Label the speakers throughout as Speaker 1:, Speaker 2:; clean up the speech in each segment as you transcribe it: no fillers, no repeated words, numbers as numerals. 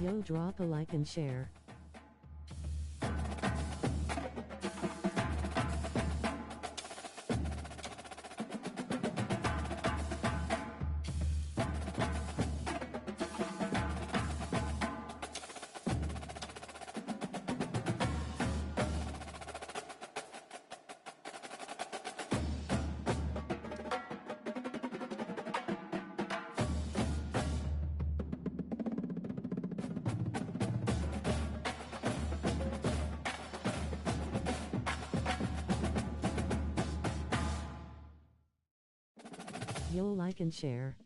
Speaker 1: Yo, drop a like and share. Yo, like and share.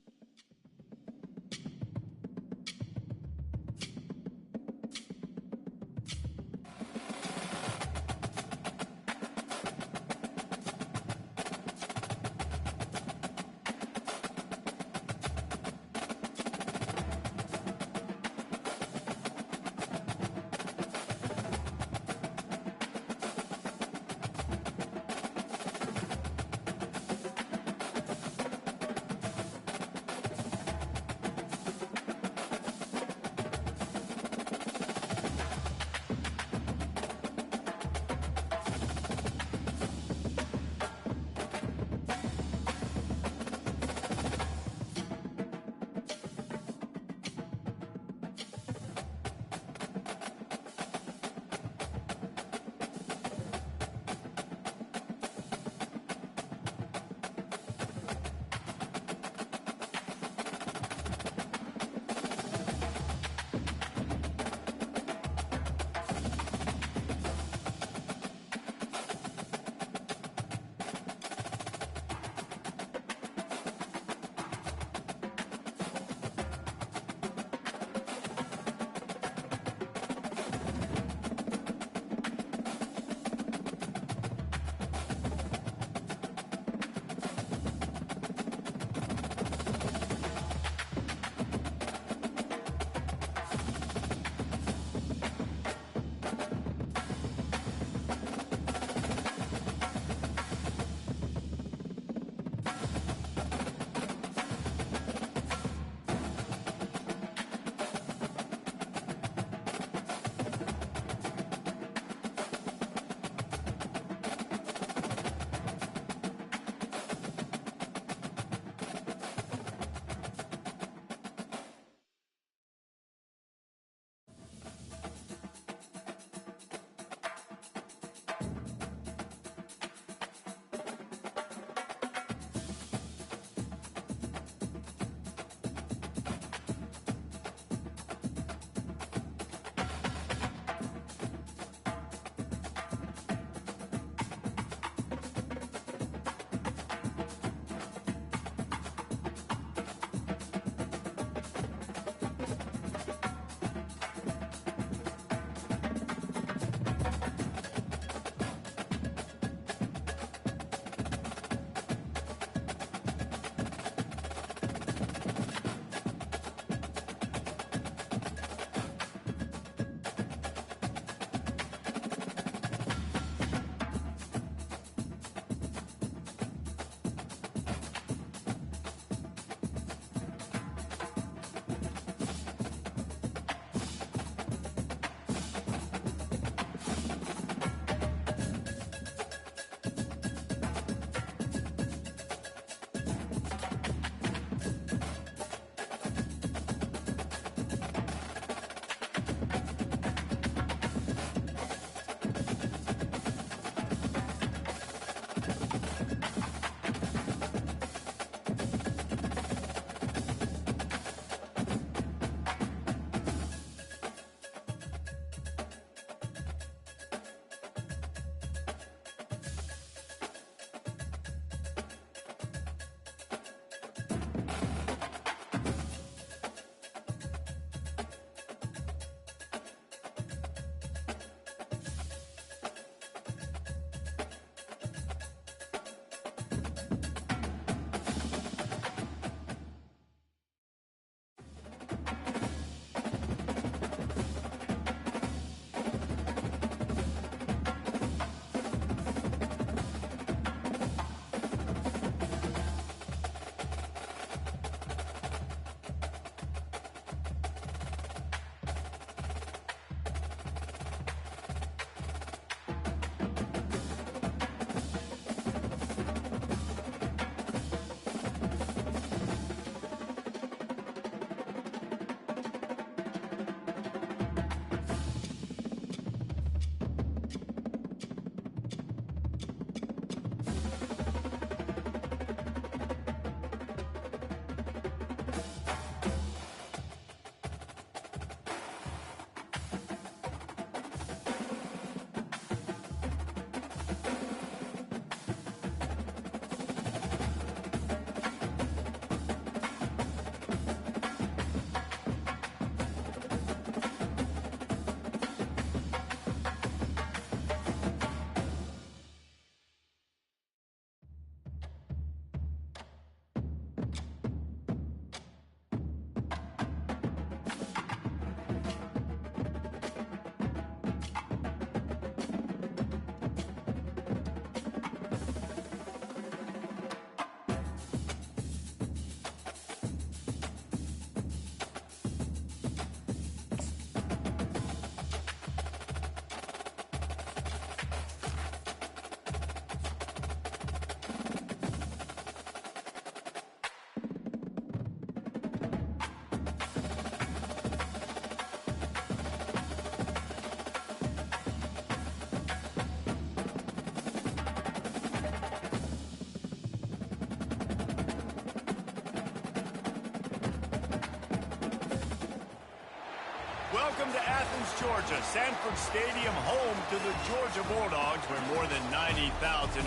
Speaker 2: Welcome to Athens, Georgia, Sanford Stadium, home to the Georgia Bulldogs, where more than 90,000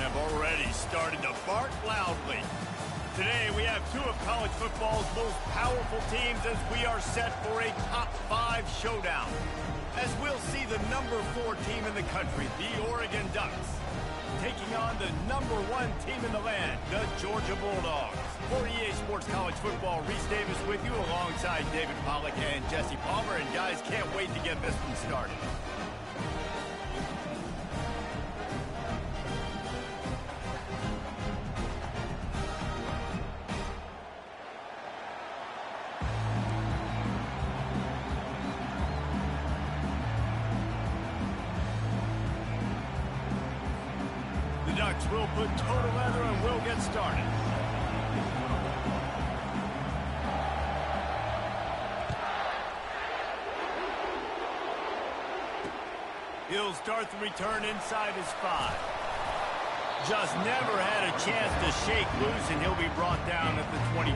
Speaker 2: have already started to bark loudly. Today, we have two of college football's most powerful teams as we are set for a top 5 showdown. As we'll see the number 4 team in the country, the Oregon Ducks, taking on the number 1 team in the land, the Georgia Bulldogs. For EA Sports College Football, Reese Davis with you alongside David Pollack and Jesse Palmer. And guys, can't wait to get this one started. The Ducks will put total leather and we'll get started. He'll start the return inside his 5. Just never had a chance to shake loose, and he'll be brought down at the 24.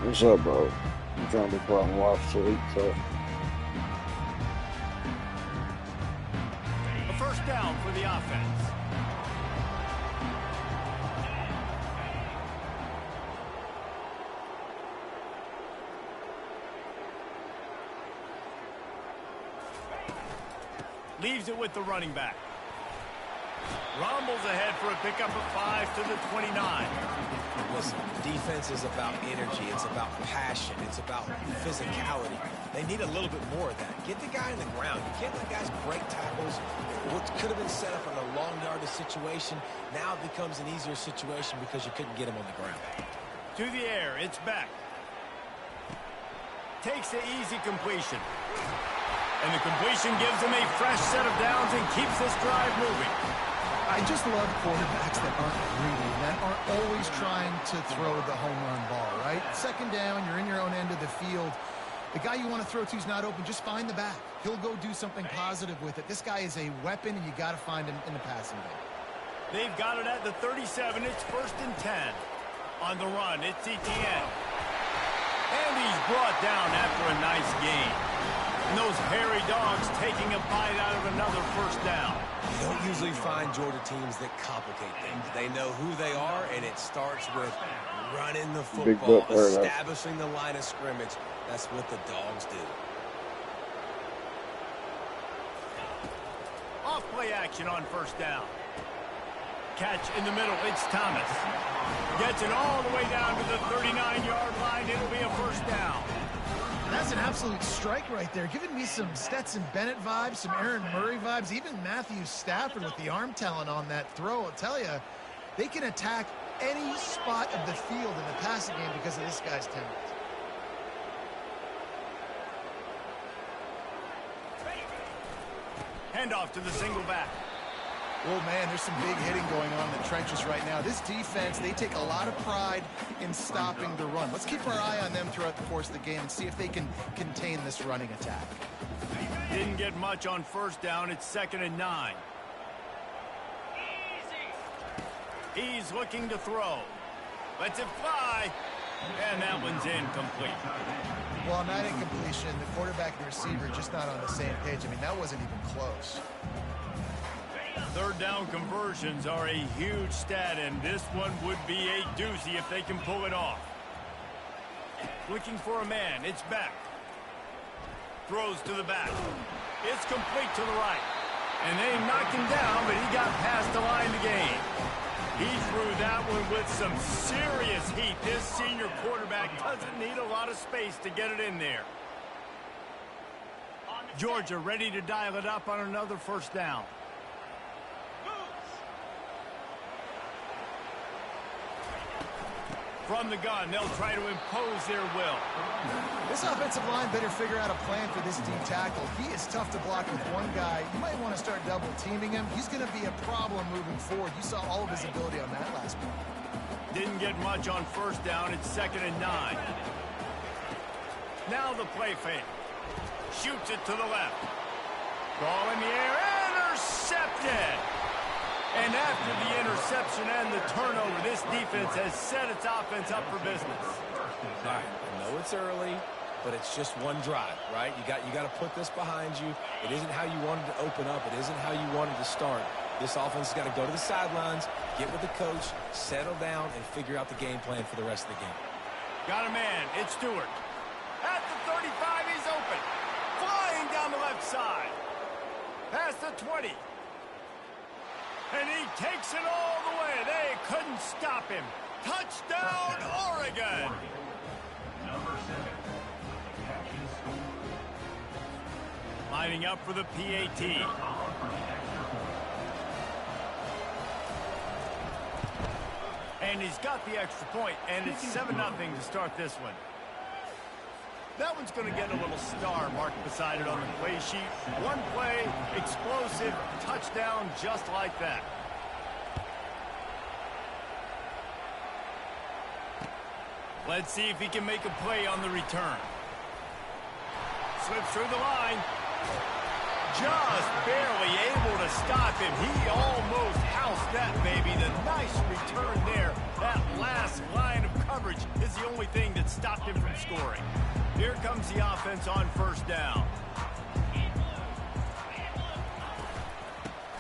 Speaker 3: What's up, bro? I'm trying to be quiet and watch sleep, so.
Speaker 2: A first down for the offense. Leaves it with the running back. Rumbles ahead for a pickup of 5 to the 29.
Speaker 4: Listen, defense is about energy. It's about passion. It's about physicality. They need a little bit more of that. Get the guy in the ground. You can't let guys break tackles. What could have been set up in a long yardage situation now becomes an easier situation because you couldn't get him on the ground.
Speaker 2: To the air, it's back. Takes the easy completion. And the completion gives him a fresh set of downs and keeps this drive moving.
Speaker 5: I just love quarterbacks that aren't greedy, that aren't always trying to throw the home run ball, right? Second down, you're in your own end of the field. The guy you want to throw to is not open. Just find the back. He'll go do something positive with it. This guy is a weapon, and you got to find him in the passing game.
Speaker 2: They've got it at the 37. It's 1st and 10. On the run, it's Etienne. And he's brought down after a nice gain. And those hairy dogs taking a bite out of another first down.
Speaker 4: You don't usually find Georgia teams that complicate things. They know who they are, and it starts with running the football, establishing the line of scrimmage. That's what the dogs do.
Speaker 2: Off play action on first down. Catch in the middle. It's Thomas. Gets it all the way down to the 39-yard line. It'll be a first down.
Speaker 5: That's an absolute strike right there, giving me some Stetson Bennett vibes, some Aaron Murray vibes, even Matthew Stafford with the arm talent on that throw. I'll tell you, they can attack any spot of the field in the passing game because of this guy's talent.
Speaker 2: Handoff to the single back.
Speaker 5: Oh, man, there's some big hitting going on in the trenches right now. This defense, they take a lot of pride in stopping the run. Let's keep our eye on them throughout the course of the game and see if they can contain this running attack.
Speaker 2: Didn't get much on first down. It's 2nd and 9. He's looking to throw. Lets it fly. And that one's incomplete.
Speaker 5: Well, on that incompletion, the quarterback and the receiver just not on the same page. I mean, that wasn't even close.
Speaker 2: Third down conversions are a huge stat, and this one would be a doozy if they can pull it off. Looking for a man. It's back. Throws to the back. It's complete to the right. And they knocked him down, but he got past the line to gain. He threw that one with some serious heat. This senior quarterback doesn't need a lot of space to get it in there. Georgia ready to dial it up on another first down. From the gun, they'll try to impose their will.
Speaker 5: This offensive line better figure out a plan for this deep tackle. He is tough to block with one guy. You might want to start double teaming him. He's going to be a problem moving forward. You saw all of his ability on that last play.
Speaker 2: Didn't get much on first down. It's 2nd and 9. Now the play fake. Shoots it to the left. Ball in the air. Intercepted. And after the interception and the turnover, this defense has set its offense up for business.
Speaker 4: All right, I know it's early. but it's just one drive, right? You got to put this behind you. It isn't how you wanted to open up. It isn't how you wanted to start. This offense has got to go to the sidelines, get with the coach, settle down, and figure out the game plan for the rest of the game.
Speaker 2: Got a man. It's Stewart. At the 35, he's open. Flying down the left side. Past the 20. And he takes it all the way. They couldn't stop him. Touchdown, Oregon. Lining up for the PAT. And he's got the extra point, and it's 7-0 to start this one. That one's going to get a little star marked beside it on the play sheet. One play, explosive, touchdown just like that. Let's see if he can make a play on the return. Slips through the line. Just barely able to stop him. He almost housed that baby. The nice return there. That last line of coverage is the only thing that stopped him from scoring. Here comes the offense on first down.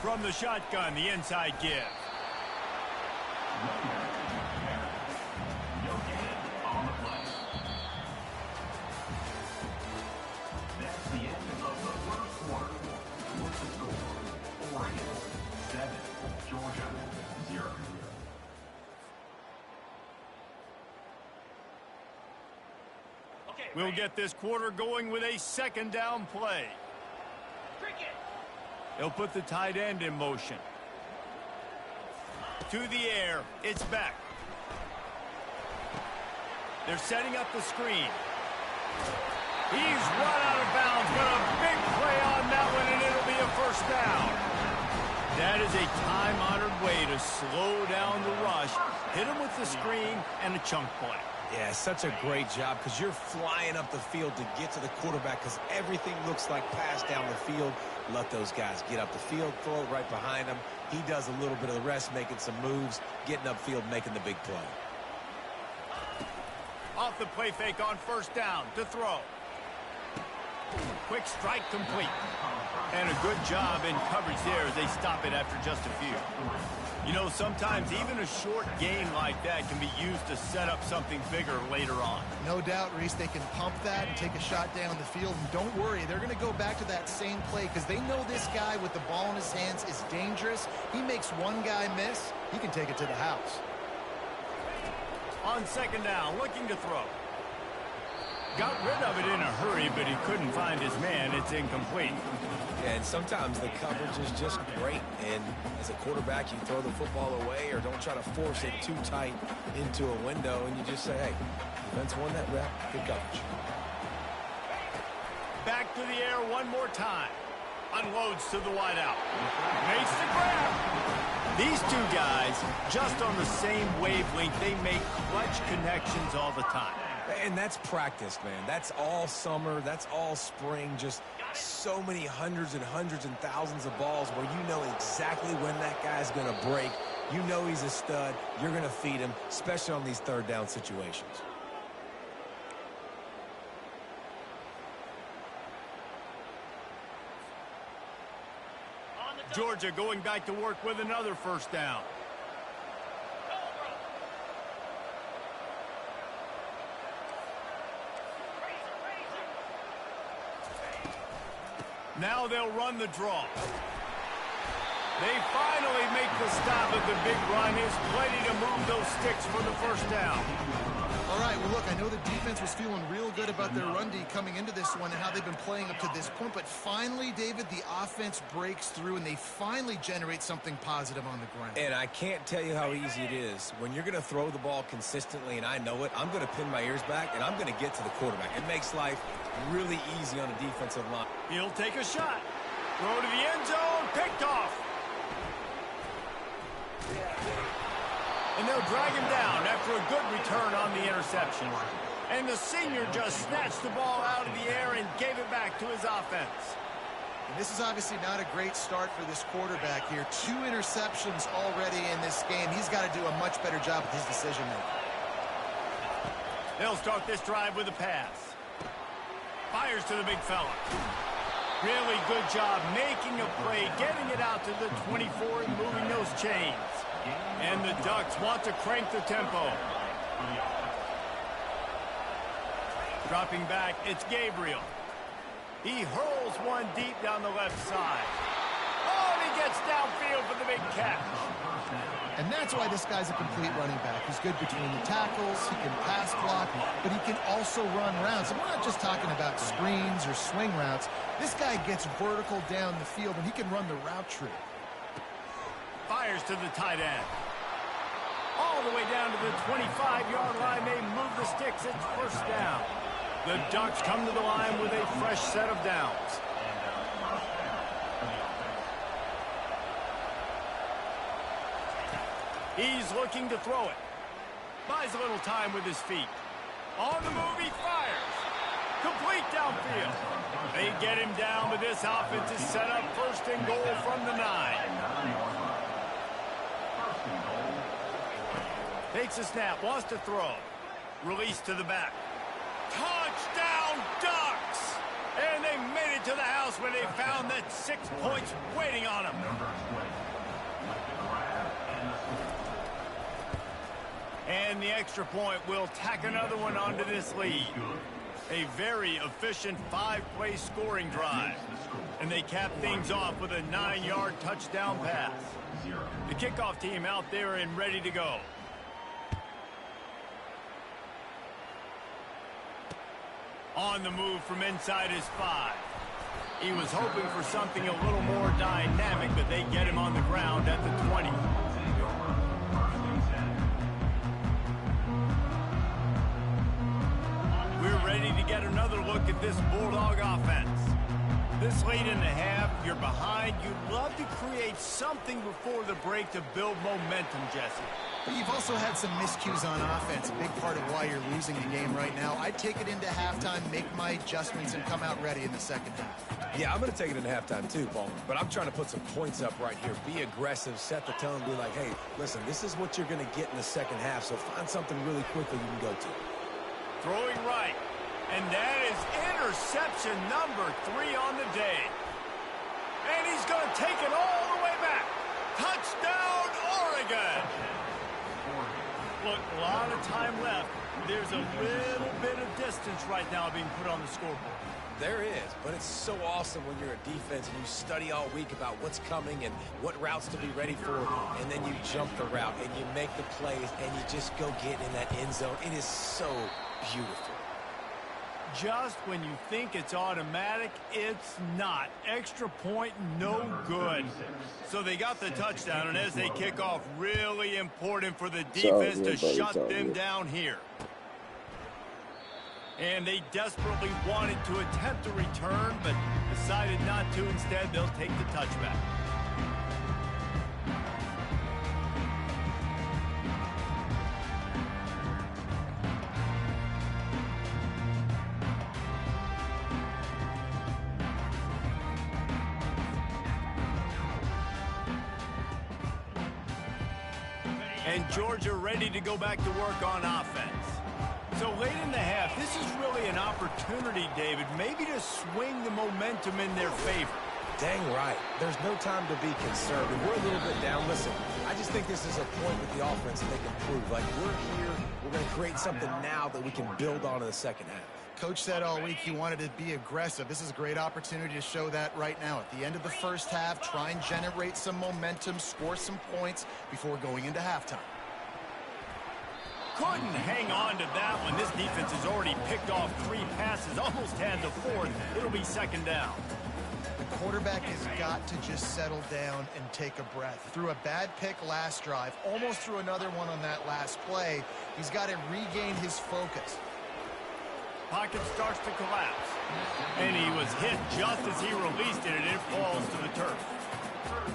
Speaker 2: From the shotgun, the inside give. We'll get this quarter going with a second down play. He'll put the tight end in motion. To the air, it's back. They're setting up the screen. He's run out of bounds, but a big play on that one, and it'll be a first down. That is a time-honored way to slow down the rush, hit him with the screen, and a chunk play.
Speaker 4: Yeah, such a great job because you're flying up the field to get to the quarterback because everything looks like pass down the field. Let those guys get up the field, throw it right behind him. He does a little bit of the rest, making some moves, getting upfield, making the big play.
Speaker 2: Off the play fake on first down to throw. Quick strike complete. And a good job in coverage there as they stop it after just a few. You know, sometimes even a short gain like that can be used to set up something bigger later on.
Speaker 5: No doubt, Reese, they can pump that and take a shot down the field. And don't worry, they're going to go back to that same play because they know this guy with the ball in his hands is dangerous. He makes one guy miss, he can take it to the house.
Speaker 2: On second down, looking to throw. Got rid of it in a hurry, but he couldn't find his man. It's incomplete.
Speaker 4: Yeah, and sometimes the coverage is just great. And as a quarterback, you throw the football away or don't try to force it too tight into a window, and you just say, hey, defense won that rep. Good coverage.
Speaker 2: Back to the air one more time. Unloads to the wideout. Makes the grab. These two guys, just on the same wavelength, they make clutch connections all the time.
Speaker 4: And that's practice, man. That's all summer. That's all spring. Just so many hundreds and thousands of balls where you know exactly when that guy's going to break. You know he's a stud. You're going to feed him, especially on these third down situations.
Speaker 2: Georgia going back to work with another first down. Now they'll run the draw. They finally make the stop at the big run. He's plenty to move those sticks for the first down.
Speaker 5: All right, well, look, I know the defense was feeling real good about their run D coming into this one and how they've been playing up to this point, but finally, David, the offense breaks through and they finally generate something positive on the ground.
Speaker 4: And I can't tell you how easy it is. When you're going to throw the ball consistently, and I know it, I'm going to pin my ears back, and I'm going to get to the quarterback. It makes life really easy on a defensive line.
Speaker 2: He'll take a shot. Throw to the end zone. Picked off. And they'll drag him down after a good return on the interception. And the senior just snatched the ball out of the air and gave it back to his offense.
Speaker 5: And this is obviously not a great start for this quarterback here. 2 interceptions already in this game. He's got to do a much better job with his decision-making.
Speaker 2: They'll start this drive with a pass. Fires to the big fella. Really good job making a play, getting it out to the 24 and moving those chains. And the Ducks want to crank the tempo. Dropping back, it's Gabriel. He hurls one deep down the left side. Oh, and he gets downfield for the big catch.
Speaker 5: And that's why this guy's a complete running back. He's good between the tackles, he can pass block, but he can also run routes. And we're not just talking about screens or swing routes. This guy gets vertical down the field, and he can run the route tree.
Speaker 2: Fires to the tight end. All the way down to the 25-yard line. They move the sticks. It's first down. The Ducks come to the line with a fresh set of downs. He's looking to throw it. Buys a little time with his feet. On the move, he fires. Complete downfield. They get him down, but this offense is set up first and goal from the 9. Takes a snap, wants to throw. Release to the back. Touchdown, Ducks! And they made it to the house where they found that 6 points waiting on them. And the extra point will tack another one onto this lead. A very efficient 5-play scoring drive. And they cap things off with a 9-yard touchdown pass. The kickoff team out there and ready to go. On the move from inside his 5. He was hoping for something a little more dynamic, but they get him on the ground at the 20. We're ready to get another look at this Bulldog offense. This late in the half, you're behind. You'd love to create something before the break to build momentum, Jesse.
Speaker 5: But you've also had some miscues on offense, a big part of why you're losing the game right now. I'd take it into halftime, make my adjustments, and come out ready in the second half.
Speaker 4: Yeah, I'm going to take it into halftime too, Paul. But I'm trying to put some points up right here. Be aggressive, set the tone, be like, hey, listen, this is what you're going to get in the second half, so find something really quickly you can go to.
Speaker 2: Throwing right. And that is interception number 3 on the day. And he's going to take it all the way back. Touchdown, Oregon! Look, a lot of time left. There's a little bit of distance right now being put on the scoreboard.
Speaker 4: There is, but it's so awesome when you're a defense and you study all week about what's coming and what routes to be ready for, and then you jump the route and you make the plays and you just go get in that end zone. It is so beautiful.
Speaker 2: Just when you think it's automatic, it's not. Extra point, no good. So they got the touchdown, and as they kick off, really important for the defense to shut them down here. And they desperately wanted to attempt a return, but decided not to. Instead, they'll take the touchback. And Georgia ready to go back to work on offense. So late in the half, this is really an opportunity, David, maybe to swing the momentum in their favor.
Speaker 4: Dang right. There's no time to be concerned. And we're a little bit down. Listen, I just think this is a point with the offense that they can prove. Like, we're here, we're going to create something now that we can build on in the second half.
Speaker 5: Coach said all week he wanted to be aggressive. This is a great opportunity to show that right now. At the end of the first half, try and generate some momentum, score some points before going into halftime.
Speaker 2: Couldn't hang on to that one. This defense has already picked off 3 passes, almost had the 4th. It'll be second down.
Speaker 5: The quarterback has got to just settle down and take a breath. Threw a bad pick last drive, almost threw another one on that last play. He's got to regain his focus.
Speaker 2: Pocket starts to collapse. And he was hit just as he released it, and it falls to the turf.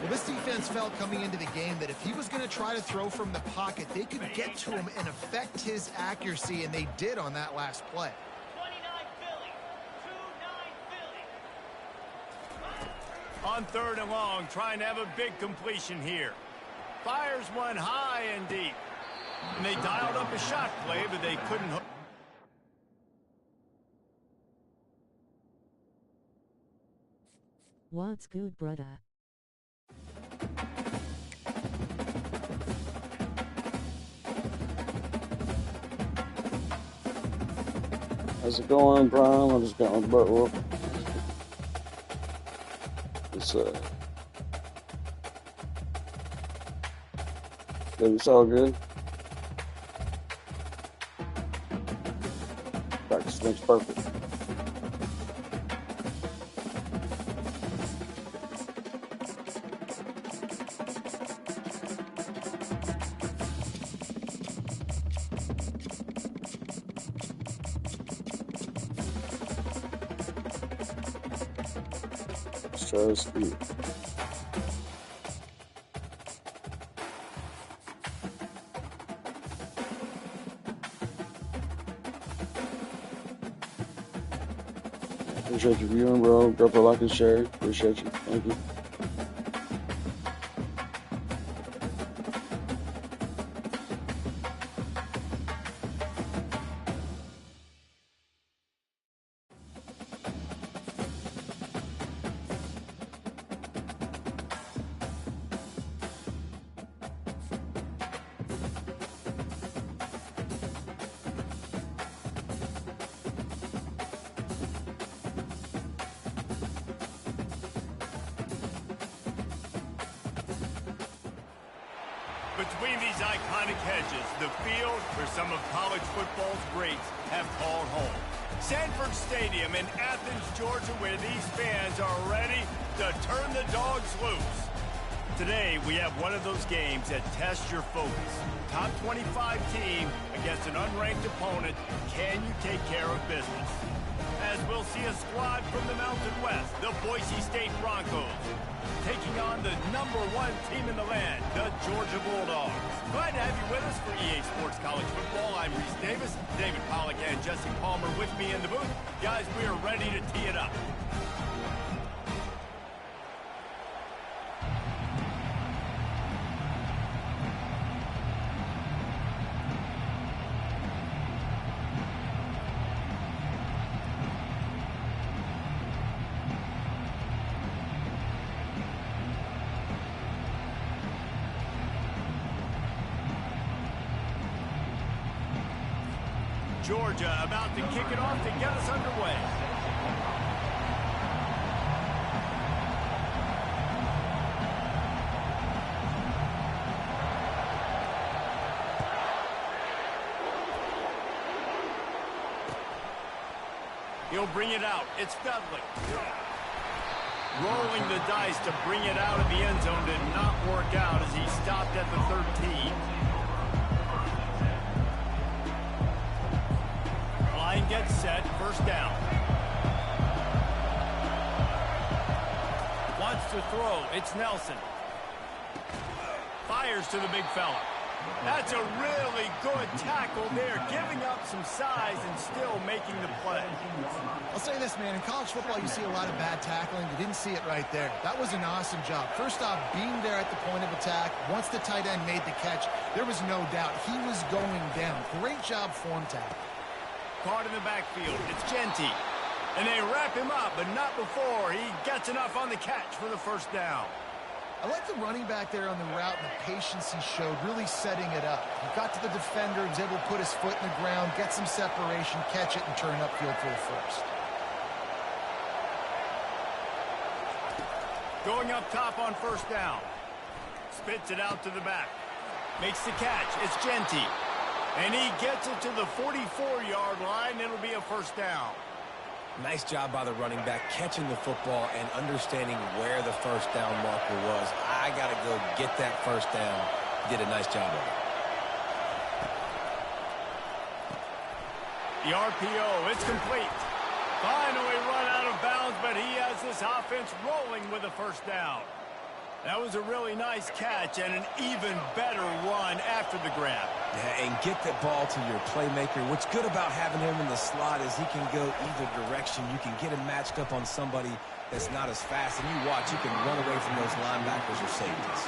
Speaker 5: Well, this defense felt coming into the game that if he was going to try to throw from the pocket, they could get to him and affect his accuracy, and they did on that last play.
Speaker 2: 29 Philly. On 3rd and long, trying to have a big completion here. Fires one high and deep. And they dialed up a shot play, but they couldn't hook.
Speaker 1: What's good, brother?
Speaker 3: How's it going, Brian? I just got my butt whooped. It's all good. Practice makes perfect. Let's try this speed. Appreciate you viewing, bro. Go for like and share. Appreciate you. Thank you.
Speaker 2: Between these iconic hedges, the field where some of college football's greats have called home. Sanford Stadium in Athens, Georgia, where these fans are ready to turn the dogs loose. Today, we have one of those games that tests your focus. Top 25 team against an unranked opponent. Can you take care of business? As we'll see a squad from the Mountain West, the Boise State Broncos, taking on the #1 team in the land, the Georgia Bulldogs. Glad to have you with us for EA Sports College Football. I'm Reese Davis, David Pollack and Jesse Palmer with me in the booth. Guys, we are ready to tee it up. Georgia about to kick it off to get us underway. He'll bring it out. It's Dudley. Rolling the dice to bring it out of the end zone did not work out as he stopped at the 13. Gets set, first down. Wants to throw, it's Nelson. Fires to the big fella. That's a really good tackle there, giving up some size and still making the play.
Speaker 5: I'll say this, man. In college football, you see a lot of bad tackling. You didn't see it right there. That was an awesome job. First off, being there at the point of attack. Once the tight end made the catch, there was no doubt he was going down. Great job form tackle.
Speaker 2: Caught in the backfield. It's Genty. And they wrap him up, but not before he gets enough on the catch for the first down.
Speaker 5: I like the running back there on the route and the patience he showed, really setting it up. He got to the defender, was able to put his foot in the ground, get some separation, catch it, and turn upfield for the first.
Speaker 2: Going up top on first down. Spits it out to the back. Makes the catch. It's Genty. And he gets it to the 44-yard line. It'll be a first down.
Speaker 4: Nice job by the running back, catching the football and understanding where the first down marker was. I got to go get that first down. Did a nice job of it.
Speaker 2: The RPO, it's complete. Finally run out of bounds, but he has this offense rolling with a first down. That was a really nice catch and an even better run after the grab.
Speaker 4: Yeah, and get that ball to your playmaker. What's good about having him in the slot is he can go either direction. You can get him matched up on somebody that's not as fast. And you watch, you can run away from those linebackers or safeties.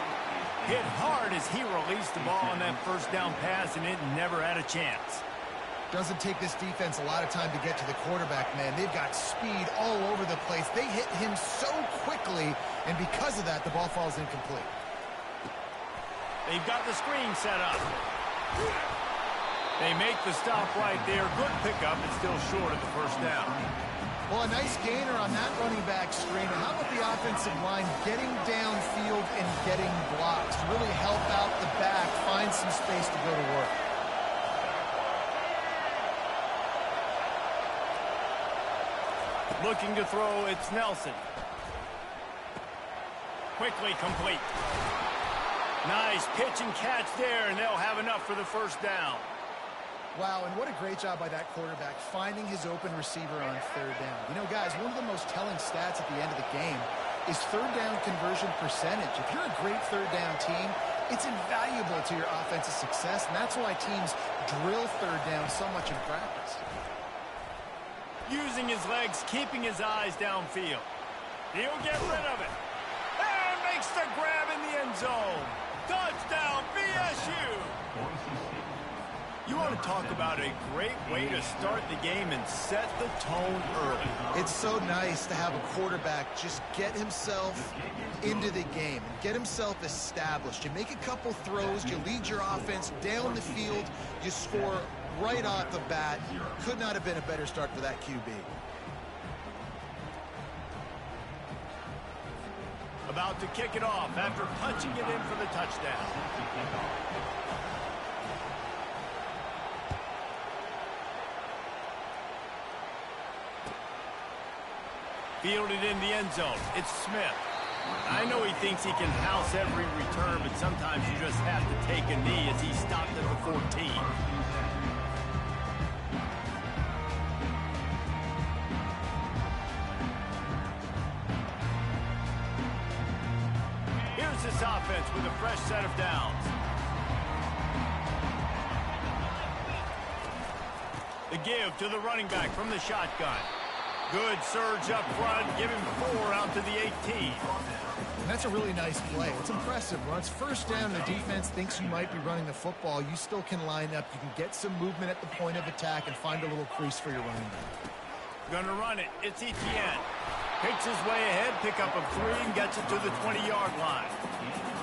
Speaker 2: Hit hard as he released the ball on that first down pass, and it never had a chance.
Speaker 5: Doesn't take this defense a lot of time to get to the quarterback, man. They've got speed all over the place. They hit him so quickly, and because of that, the ball falls incomplete.
Speaker 2: They've got the screen set up. They make the stop right there. Good pickup, and still short of the first down.
Speaker 5: Well, a nice gainer on that running back screen. And how about the offensive line getting downfield and getting blocks to really help out the back, find some space to go to work.
Speaker 2: Looking to throw, it's Nelson. Quickly complete. Nice pitch and catch there, and they'll have enough for the first down.
Speaker 5: Wow, and what a great job by that quarterback finding his open receiver on third down. You know, guys, one of the most telling stats at the end of the game is third down conversion percentage. If you're a great third down team, it's invaluable to your offensive success, and that's why teams drill third down so much in practice.
Speaker 2: Using his legs, keeping his eyes downfield. He'll get rid of it. And makes the grab in the end zone. Touchdown, BSU! You want to talk about a great way to start the game and set the tone early.
Speaker 5: It's so nice to have a quarterback just get himself into the game and get himself established. You make a couple throws, you lead your offense down the field, you score right off the bat. Could not have been a better start for that QB.
Speaker 2: About to kick it off after punching it in for the touchdown. Fielded in the end zone. It's Smith. I know he thinks he can house every return, but sometimes you just have to take a knee as he stopped at the 14. Here's this offense with a fresh set of downs. The give to the running back from the shotgun. Good surge up front, give him 4 out to the 18.
Speaker 5: And that's a really nice play. It's impressive. When it's first down, the defense thinks you might be running the football. You still can line up. You can get some movement at the point of attack and find a little crease for your running back.
Speaker 2: Gonna run it. It's Etienne. Picks his way ahead, pick up of 3, and gets it to the 20-yard line.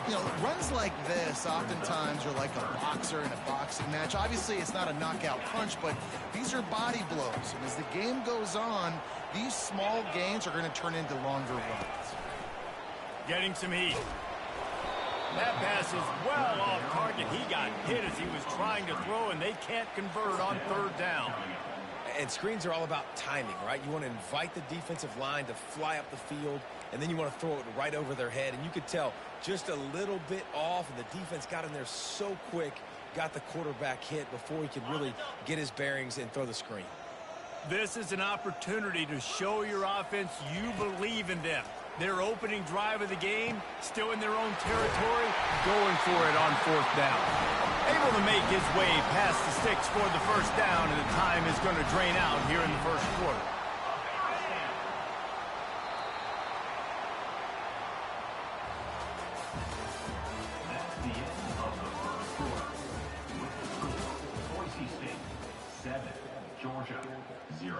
Speaker 5: You know, runs like this oftentimes are like a boxer in a boxing match. Obviously, it's not a knockout punch, but these are body blows. And as the game goes on, these small gains are going to turn into longer runs.
Speaker 2: Getting some heat. That pass is well off target. He got hit as he was trying to throw, and they can't convert on third down.
Speaker 4: And screens are all about timing, right? You want to invite the defensive line to fly up the field, and then you want to throw it right over their head. And you could tell just a little bit off, and the defense got in there so quick, got the quarterback hit before he could really get his bearings and throw the screen.
Speaker 2: This is an opportunity to show your offense you believe in them. Their opening drive of the game, still in their own territory, going for it on fourth down. Able to make his way past the sticks for the first down, and the time is going to drain out here in the first quarter.
Speaker 6: That's the end of the first quarter. With the score, Boise State 7, Georgia 0.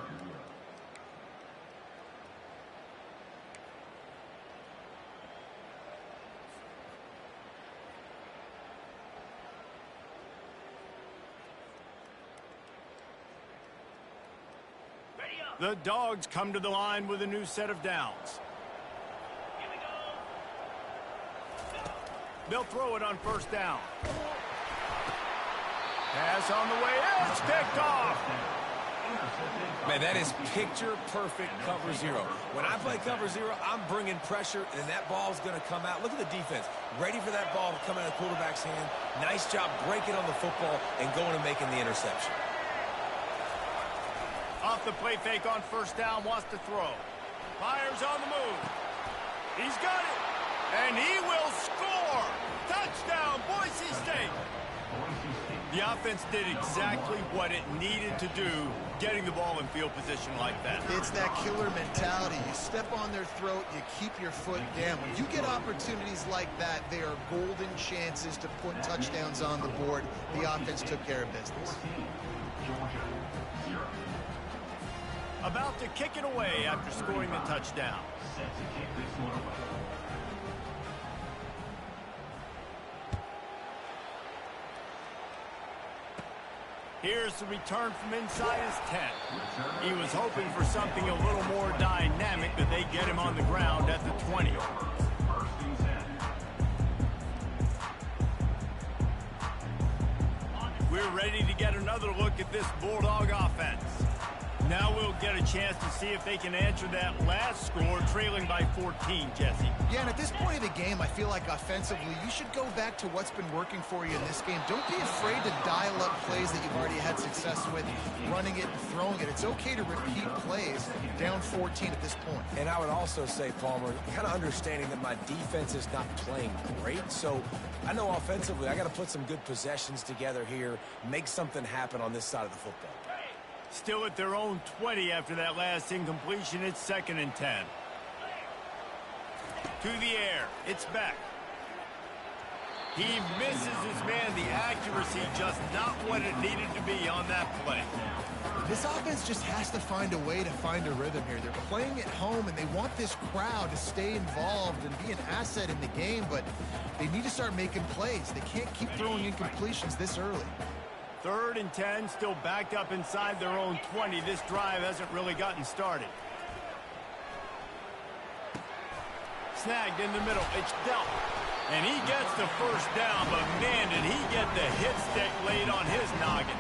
Speaker 2: The Dogs come to the line with a new set of downs. They'll throw it on first down. Pass on the way. It's picked off.
Speaker 4: Man, that is picture-perfect cover zero. When I play cover zero, I'm bringing pressure, and that ball's going to come out. Look at the defense. Ready for that ball to come out of the quarterback's hand. Nice job breaking on the football and going and making the interception.
Speaker 2: Off the play fake on first down, wants to throw. Fires on the move. He's got it. And he will score. Touchdown, Boise State. The offense did exactly what it needed to do, getting the ball in field position like that.
Speaker 5: It's that killer mentality. You step on their throat, you keep your foot down. When you get opportunities like that, they are golden chances to put touchdowns on the board. The offense took care of business.
Speaker 6: Georgia
Speaker 2: About to kick it away after scoring the touchdown.
Speaker 6: Set to kick this one away.
Speaker 2: Here's the return from inside his 10. He was hoping for something a little more dynamic, but they get him on the ground at the 20.
Speaker 6: First and 10.
Speaker 2: We're ready to get another look at this Bulldog offense. Now we'll get a chance to see if they can answer that last score, trailing by 14, Jesse.
Speaker 5: Yeah, and at this point of the game, I feel like offensively, you should go back to what's been working for you in this game. Don't be afraid to dial up plays that you've already had success with, running it and throwing it. It's okay to repeat plays down 14 at this point.
Speaker 4: And I would also say, Palmer, kind of understanding that my defense is not playing great. So I know offensively I got to put some good possessions together here, make something happen on this side of the football.
Speaker 2: Still at their own 20 after that last incompletion. It's 2nd and 10. To the air. It's Beck. He misses his man. The accuracy just not what it needed to be on that play.
Speaker 5: This offense just has to find a way to find a rhythm here. They're playing at home, and they want this crowd to stay involved and be an asset in the game, but they need to start making plays. They can't keep throwing incompletions this early.
Speaker 2: 3rd and 10, still backed up inside their own 20. This drive hasn't really gotten started. Snagged in the middle. It's dealt. And he gets the first down, but man, did he get the hit stick laid on his noggin.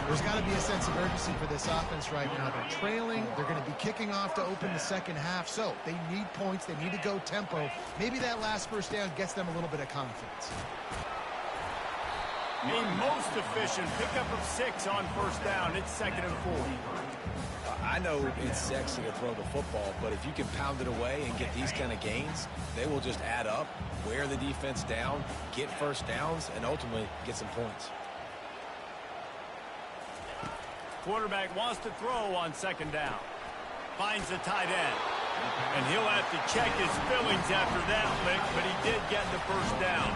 Speaker 5: There's got to be a sense of urgency for this offense right now. They're trailing. They're going to be kicking off to open the second half. So they need points. They need to go tempo. Maybe that last first down gets them a little bit of confidence.
Speaker 2: A most efficient pickup of 6 on first down. It's 2nd and 4.
Speaker 4: I know it's sexy to throw the football, but if you can pound it away and get these kind of gains, they will just add up, wear the defense down, get first downs, and ultimately get some points.
Speaker 2: Quarterback wants to throw on 2nd down. Finds the tight end. And he'll have to check his feelings after that lick, but he did get the first down.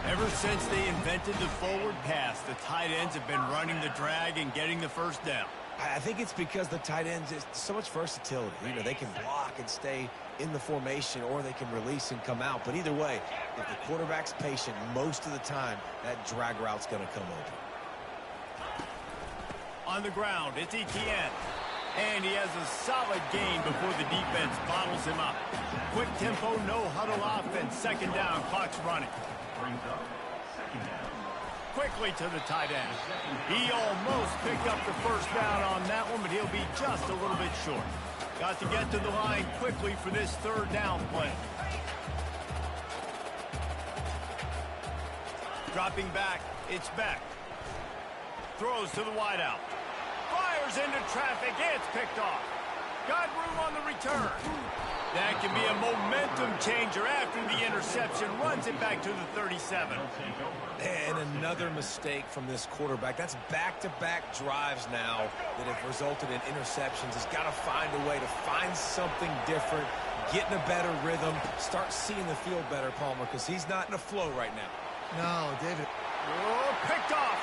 Speaker 2: Ever since they invented the forward pass, the tight ends have been running the drag and getting the first down.
Speaker 4: I think it's because the tight ends is so much versatility. You know, they can block and stay in the formation, or they can release and come out. But either way, if the quarterback's patient most of the time, that drag route's going to come open.
Speaker 2: On the ground, it's Etienne. And he has a solid gain before the defense bottles him up. Quick tempo, no huddle offense. 2nd down, clock's running.
Speaker 6: Brings up 2nd down.
Speaker 2: Quickly to the tight end. He almost picked up the first down on that one, but he'll be just a little bit short. Got to get to the line quickly for this 3rd down play. Dropping back, it's Beck. Throws to the wideout. Fires into traffic, it's picked off. Got room on the return. That can be a momentum changer after the interception. Runs it back to the 37.
Speaker 4: And another mistake from this quarterback. That's back-to-back drives now that have resulted in interceptions. He's got to find a way to find something different, get in a better rhythm, start seeing the field better, Palmer, because he's not in a flow right now.
Speaker 5: No, David.
Speaker 2: Oh, picked off.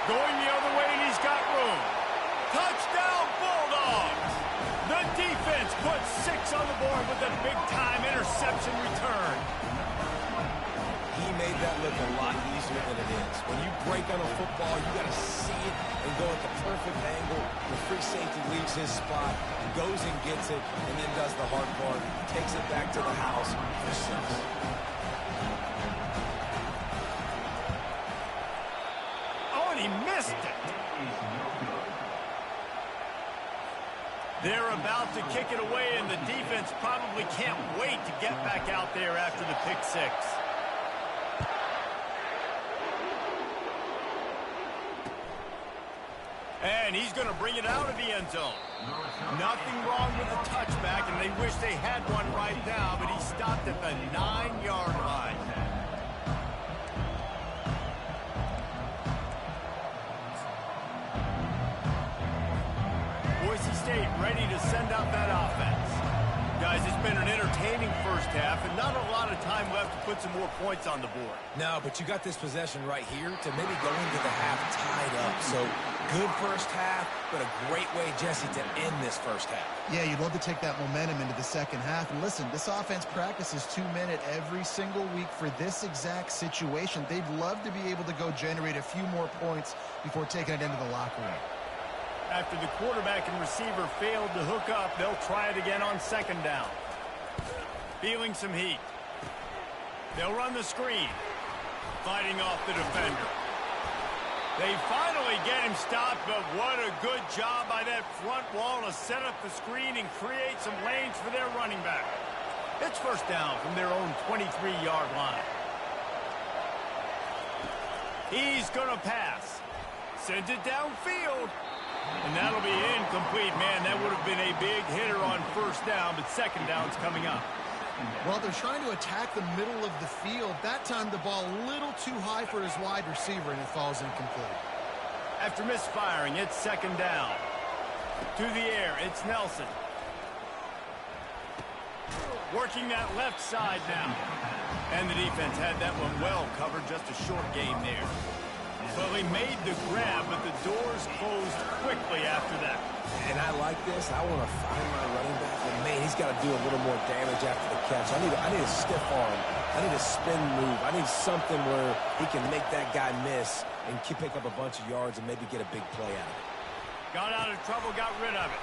Speaker 2: Going the other way, and he's got room. Touchdown, Bulldogs! The defense puts 6 on the board with a big-time interception return.
Speaker 4: He made that look a lot easier than it is. When you break on a football, you got to see it and go at the perfect angle. The free safety leaves his spot, goes and gets it, and then does the hard part, takes it back to the house for 6.
Speaker 2: He missed it. They're about to kick it away, and the defense probably can't wait to get back out there after the pick 6. And he's going to bring it out of the end zone. Nothing wrong with the touchback, and they wish they had one right now, but he stopped at the 9-yard line. Boise State ready to send out that offense. Guys, it's been an entertaining first half and not a lot of time left to put some more points on the board.
Speaker 4: No, but you got this possession right here to maybe go into the half tied up. So good first half, but a great way, Jesse, to end this first half.
Speaker 5: Yeah, you'd love to take that momentum into the second half. And listen, this offense practices 2-minute every single week for this exact situation. They'd love to be able to go generate a few more points before taking it into the locker room.
Speaker 2: After the quarterback and receiver failed to hook up, they'll try it again on second down. Feeling some heat. They'll run the screen. Fighting off the defender. They finally get him stopped, but what a good job by that front wall to set up the screen and create some lanes for their running back. It's first down from their own 23-yard line. He's going to pass. Sends it downfield. And that'll be incomplete. Man, that would have been a big hitter on first down, but second down's coming up.
Speaker 5: Well, they're trying to attack the middle of the field. That time the ball a little too high for his wide receiver, and it falls incomplete.
Speaker 2: After misfiring, it's second down. To the air, it's Nelson. Working that left side now. And the defense had that one well covered, just a short game there. Well, he made the grab, but the doors closed quickly after that.
Speaker 4: And I like this. I want to find my running back. And, man, he's got to do a little more damage after the catch. I need a stiff arm. I need a spin move. I need something where he can make that guy miss and pick up a bunch of yards and maybe get a big play out of it.
Speaker 2: Got out of trouble, got rid of it.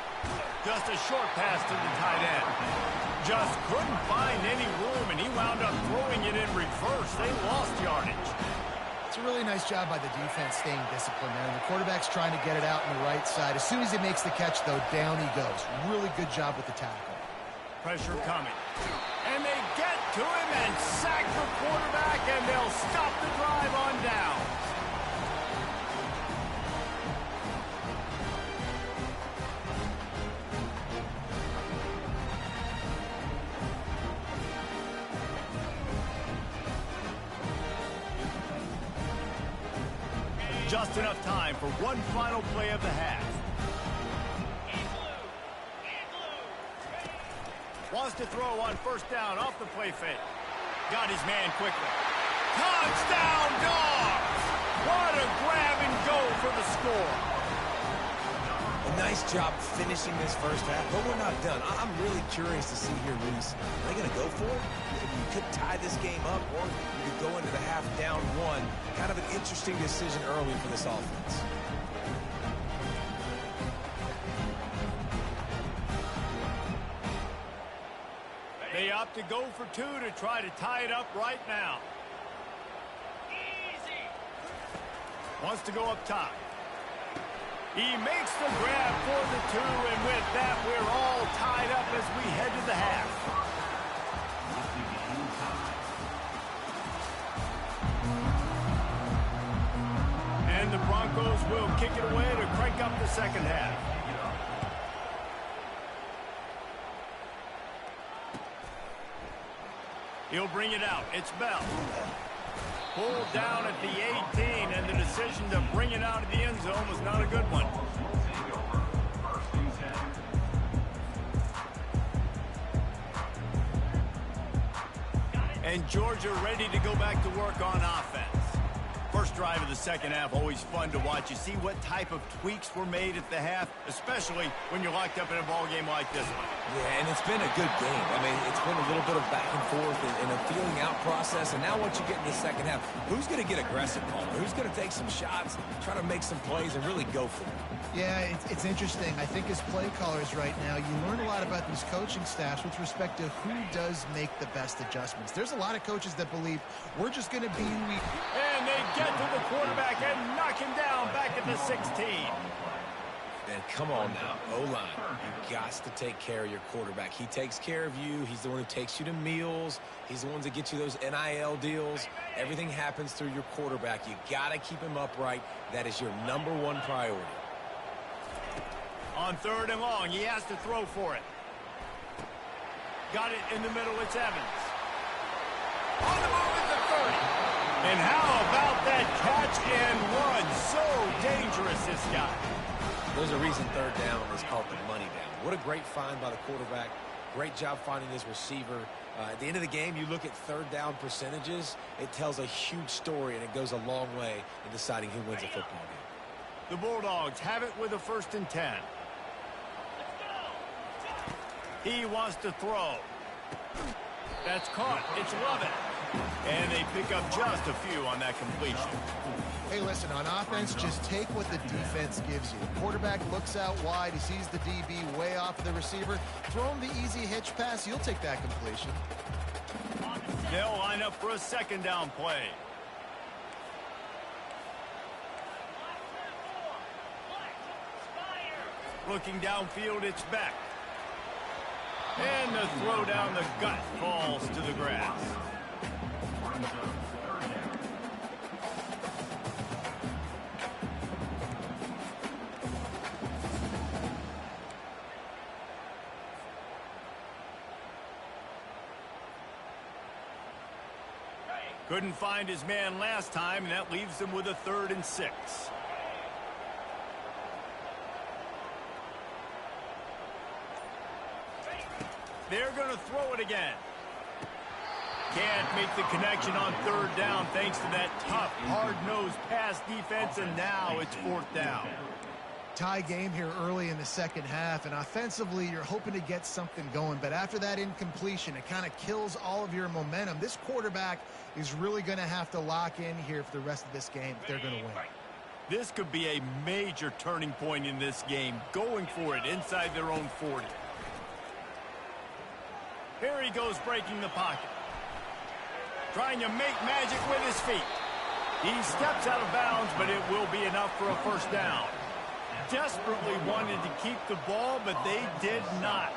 Speaker 2: Just a short pass to the tight end. Just couldn't find any room, and he wound up throwing it in reverse. They lost yardage.
Speaker 5: It's a really nice job by the defense staying disciplined there. And the quarterback's trying to get it out on the right side. As soon as he makes the catch, though, down he goes. Really good job with the tackle.
Speaker 2: Pressure coming. And they get to him and sack the quarterback, and they'll stop the drive on down. Just enough time for one final play of the half. Wants to throw on first down off the play fake. Got his man quickly. Touchdown, Dogs! What a grab and go for the score.
Speaker 4: A nice job finishing this first half, but we're not done. I'm really curious to see here, Reese. Are they going to go for it? You could tie this game up, or you could go into the half down one. Kind of an interesting decision early for this offense.
Speaker 2: They opt to go for two to try to tie it up right now. Easy. Wants to go up top. He makes the grab for the two, and with that, we're all tied up as we head to the half. And the Broncos will kick it away to crank up the second half. He'll bring it out. It's Bell. Pulled down at the 18, and the decision to bring it out of the end zone was not a good one. And Georgia ready to go back to work on offense. First drive of the second half, always fun to watch. You see what type of tweaks were made at the half, especially when you're locked up in a ball game like this one.
Speaker 4: Yeah, and it's been a good game. I mean, it's been a little bit of back and forth and a feeling out process. And now once you get in the second half, who's going to get aggressive, Palmer? Who's going to take some shots, try to make some plays, and really go for it?
Speaker 5: Yeah, it's interesting. I think as play callers right now, you learn a lot about these coaching staffs with respect to who does make the best adjustments. There's a lot of coaches that believe we're just going to be who we...
Speaker 2: And they get to the quarterback and knock him down back at the 16.
Speaker 4: And come on now, O-line, you got to take care of your quarterback. He takes care of you. He's the one who takes you to meals. He's the one that gets you those NIL deals. Everything happens through your quarterback. You got to keep him upright. That is your #1 priority.
Speaker 2: On third and long, he has to throw for it. Got it in the middle, it's Evans. On the move at the 30. And how about that catch and run? So dangerous, this guy.
Speaker 4: There's a reason third down is called the money down. What a great find by the quarterback. Great job finding his receiver. At the end of the game, you look at third down percentages, it tells a huge story, and it goes a long way in deciding who wins a football game.
Speaker 2: The Bulldogs have it with a 1st and 10. He wants to throw. That's caught. It's Lovett. And they pick up just a few on that completion.
Speaker 5: Hey, listen, on offense, just take what the defense gives you. The quarterback looks out wide. He sees the DB way off of the receiver. Throw him the easy hitch pass. You'll take that completion.
Speaker 2: They'll line up for a 2nd down play. Looking downfield, it's Beck. And the throw down the gut falls to the grass. Couldn't find his man last time, and that leaves him with a 3rd and 6. They're going to throw it again. Can't make the connection on 3rd down thanks to that tough, hard-nosed pass defense, and now it's 4th down.
Speaker 5: Tie game here early in the 2nd half, and offensively you're hoping to get something going, but after that incompletion, it kind of kills all of your momentum. This quarterback is really going to have to lock in here for the rest of this game if they're going to win.
Speaker 2: This could be a major turning point in this game, going for it inside their own 40. Here he goes, breaking the pocket. Trying to make magic with his feet. He steps out of bounds, but it will be enough for a 1st down. Desperately wanted to keep the ball, but they did not.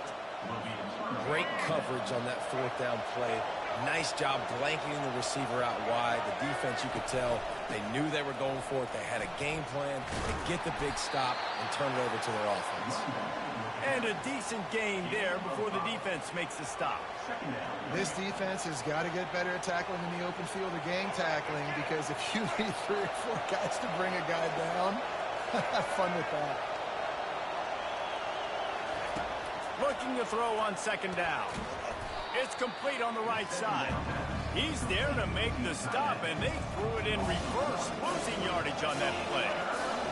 Speaker 4: Great coverage on that 4th down play. Nice job blanketing the receiver out wide. The defense, you could tell, they knew they were going for it. They had a game plan to get the big stop and turn it over to their offense.
Speaker 2: And a decent gain there before the defense makes the stop.
Speaker 5: This defense has got to get better at tackling in the open field or gang tackling, because if you need 3 or 4 guys to bring a guy down, have fun with that.
Speaker 2: Looking to throw on 2nd down. It's complete on the right side. He's there to make the stop, and they threw it in reverse, losing yardage on that play.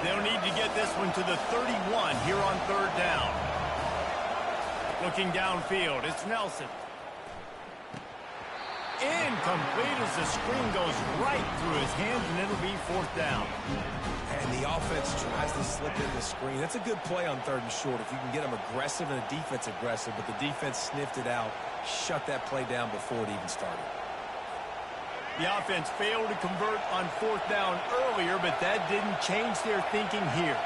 Speaker 2: They'll need to get this one to the 31 here on 3rd down. Looking downfield, it's Nelson. Incomplete as the screen goes right through his hands, and it'll be 4th down.
Speaker 4: And the offense tries to slip in the screen. That's a good play on 3rd and short if you can get them aggressive and the defense aggressive, but the defense sniffed it out, shut that play down before it even started.
Speaker 2: The offense failed to convert on 4th down earlier, but that didn't change their thinking here.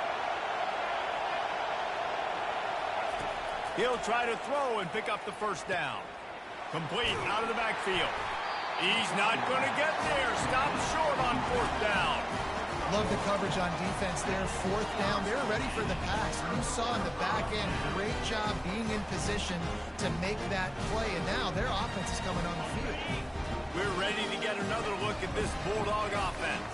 Speaker 2: He'll try to throw and pick up the 1st down. Complete out of the backfield. He's not going to get there. Stop short on 4th down.
Speaker 5: Love the coverage on defense there. 4th down. They're ready for the pass. You saw in the back end, great job being in position to make that play. And now their offense is coming on the field.
Speaker 2: We're ready to get another look at this Bulldog offense.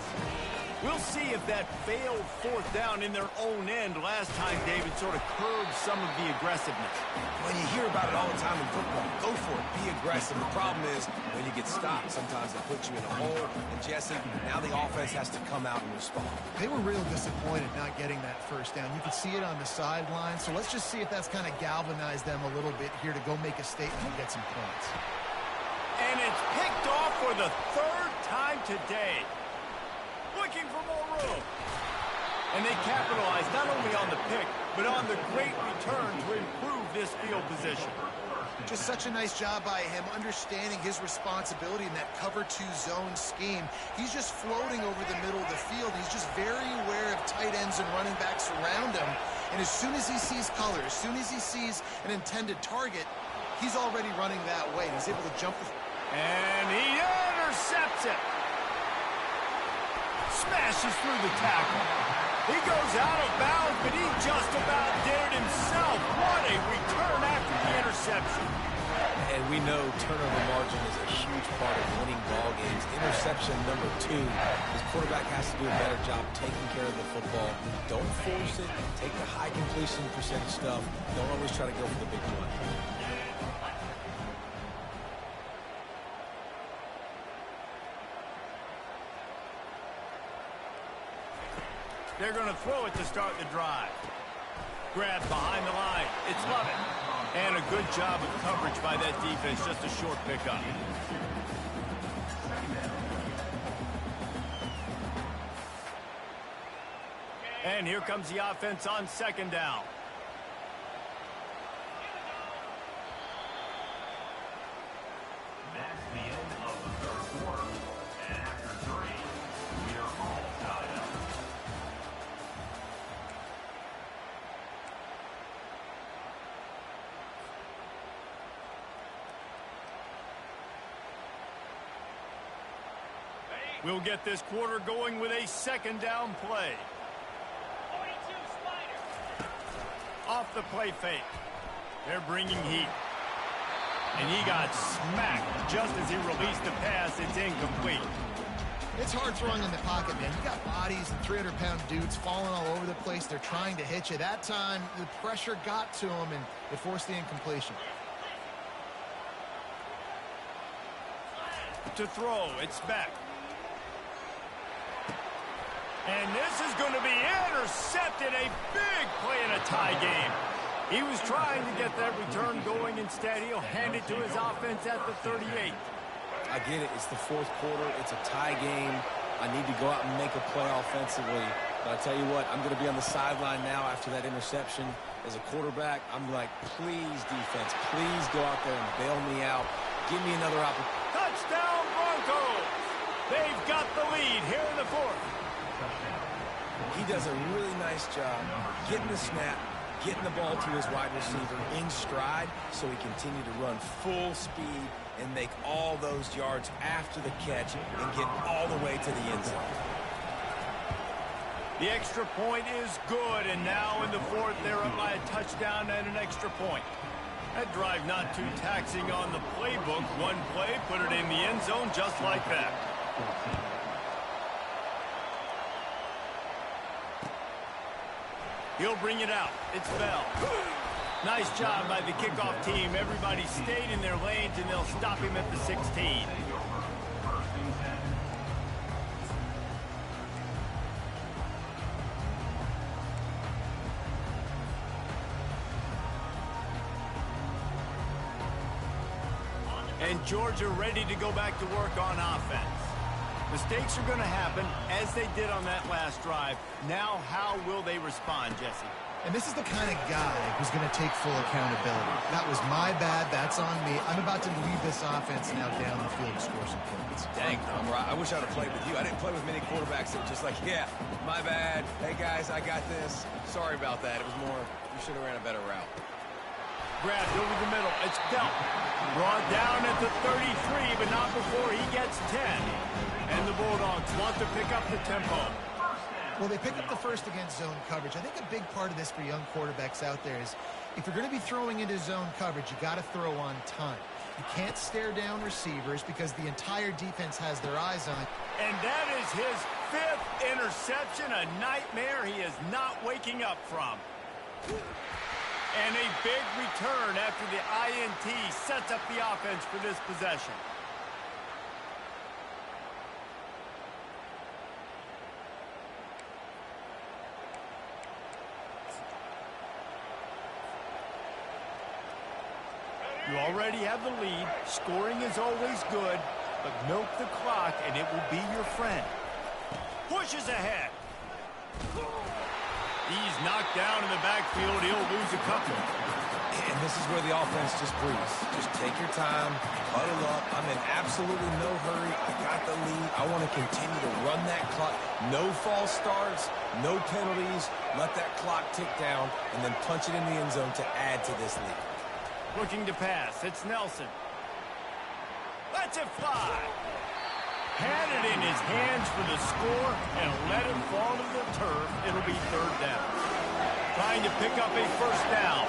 Speaker 2: We'll see if that failed 4th down in their own end last time, David, sort of curbed some of the aggressiveness.
Speaker 4: When you hear about it all the time in football, go for it, be aggressive. The problem is when you get stopped, sometimes it puts you in a hole. And Jesse, now the offense has to come out and respond.
Speaker 5: They were real disappointed not getting that 1st down. You could see it on the sideline. So let's just see if that's kind of galvanized them a little bit here to go make a statement and get some points.
Speaker 2: And it's picked off for the 3rd time today. Looking for more room. And they capitalize not only on the pick, but on the great return to improve this field position.
Speaker 5: Just such a nice job by him, understanding his responsibility in that cover 2 zone scheme. He's just floating over the middle of the field. He's just very aware of tight ends and running backs around him. And as soon as he sees color, as soon as he sees an intended target, he's already running that way. He's able to jump.
Speaker 2: And he intercepts it. Smashes through the tackle. He goes out of bounds, but he just about did it himself. What a return after the interception.
Speaker 4: And we know turnover margin is a huge part of winning ball games. Interception number 2. His quarterback has to do a better job taking care of the football. Don't force it. Take the high completion percentage stuff. Don't always try to go for the big play.
Speaker 2: They're going to throw it to start the drive. Grabbed behind the line. It's Lovett. And a good job of coverage by that defense. Just a short pickup. And here comes the offense on second down.
Speaker 6: That's the end of the third quarter. And after 3, we are all tied up.
Speaker 2: We'll get this quarter going with a second down play. Off the play fake. They're bringing heat. And he got smacked just as he released the pass. It's incomplete.
Speaker 5: It's hard throwing in the pocket, man. You got bodies and 300-pound dudes falling all over the place. They're trying to hit you. That time, the pressure got to him, and it forced the incompletion.
Speaker 2: To throw, it's back. And this is going to be intercepted. A big play in a tie game. He was trying to get that return going. Instead, he'll hand it to his offense at the 38.
Speaker 4: I get it. It's the fourth quarter. It's a tie game. I need to go out and make a play offensively. But I tell you what, I'm going to be on the sideline now after that interception. As a quarterback, I'm like, please, defense, please go out there and bail me out. Give me another opportunity.
Speaker 2: Touchdown, Broncos! They've got the lead here in the fourth.
Speaker 4: He does a really nice job getting the snap, getting the ball to his wide receiver in stride so he continued to run full speed and make all those yards after the catch and get all the way to the end zone.
Speaker 2: The extra point is good, and now in the fourth, they're up by a touchdown and an extra point. That drive not too taxing on the playbook. One play, put it in the end zone just like that. He'll bring it out. It's Bell. Nice job by the kickoff team. Everybody stayed in their lanes, and they'll stop him at the 16. And Georgia ready to go back to work on offense. Mistakes are going to happen, as they did on that last drive. Now, how will they respond, Jesse?
Speaker 5: And this is the kind of guy who's going to take full accountability. That was my bad. That's on me. I'm about to lead this offense now down the field to score some points.
Speaker 4: Dang, I wish I would have played with you. I didn't play with many quarterbacks that were just like, yeah, my bad. Hey, guys, I got this. Sorry about that. It was more, you should have ran a better route.
Speaker 2: Grabbed over the middle. It's Delp. Brought down at the 33, but not before he gets 10. And the Bulldogs want to pick up the tempo.
Speaker 5: Well, they pick up the first against zone coverage. I think a big part of this for young quarterbacks out there is if you're going to be throwing into zone coverage, you got to throw on time. You can't stare down receivers because the entire defense has their eyes on it.
Speaker 2: And that is his 5th interception, a nightmare he is not waking up from. And a big return after the INT sets up the offense for this possession. You already have the lead. Scoring is always good, but milk the clock and it will be your friend. Pushes ahead. He's knocked down in the backfield. He'll lose a couple.
Speaker 4: And this is where the offense just breathes. Just take your time, huddle up. I'm in absolutely no hurry. I got the lead. I want to continue to run that clock. No false starts, no penalties. Let that clock tick down and then punch it in the end zone to add to this lead.
Speaker 2: Looking to pass. It's Nelson. Lets it fly. Had it in his hands for the score and let it fall to the turf. It'll be 3rd down. Trying to pick up a 1st down.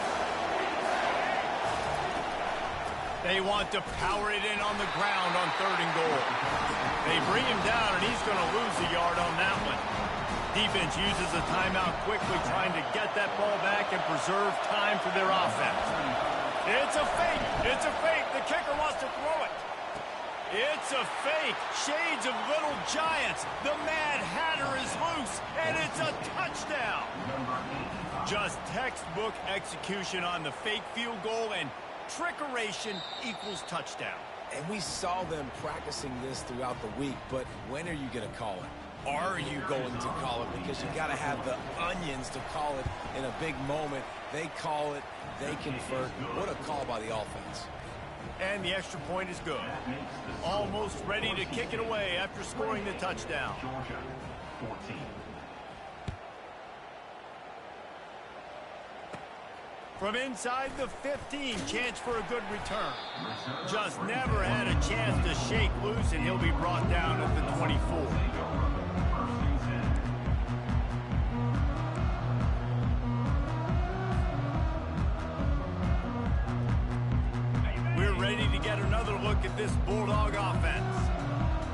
Speaker 2: They want to power it in on the ground on 3rd and goal. They bring him down, and he's going to lose a yard on that one. Defense uses a timeout quickly, trying to get that ball back and preserve time for their offense. It's a fake. It's a fake. The kicker wants to throw it. It's a fake. Shades of Little Giants. The Mad Hatter is loose, and it's a touchdown. Just textbook execution on the fake field goal, and trickeration equals touchdown.
Speaker 4: And we saw them practicing this throughout the week, but when are you going to call it? Are you going to call it? Because you got to have the onions to call it in a big moment. They call it, they convert. What a call by the offense.
Speaker 2: And the extra point is good. Almost ready to kick it away after scoring the touchdown.
Speaker 6: Georgia, 14.
Speaker 2: From inside the 15, chance for a good return. Just never had a chance to shake loose, and he'll be brought down at the 24. We're ready to get another look at this Bulldog offense.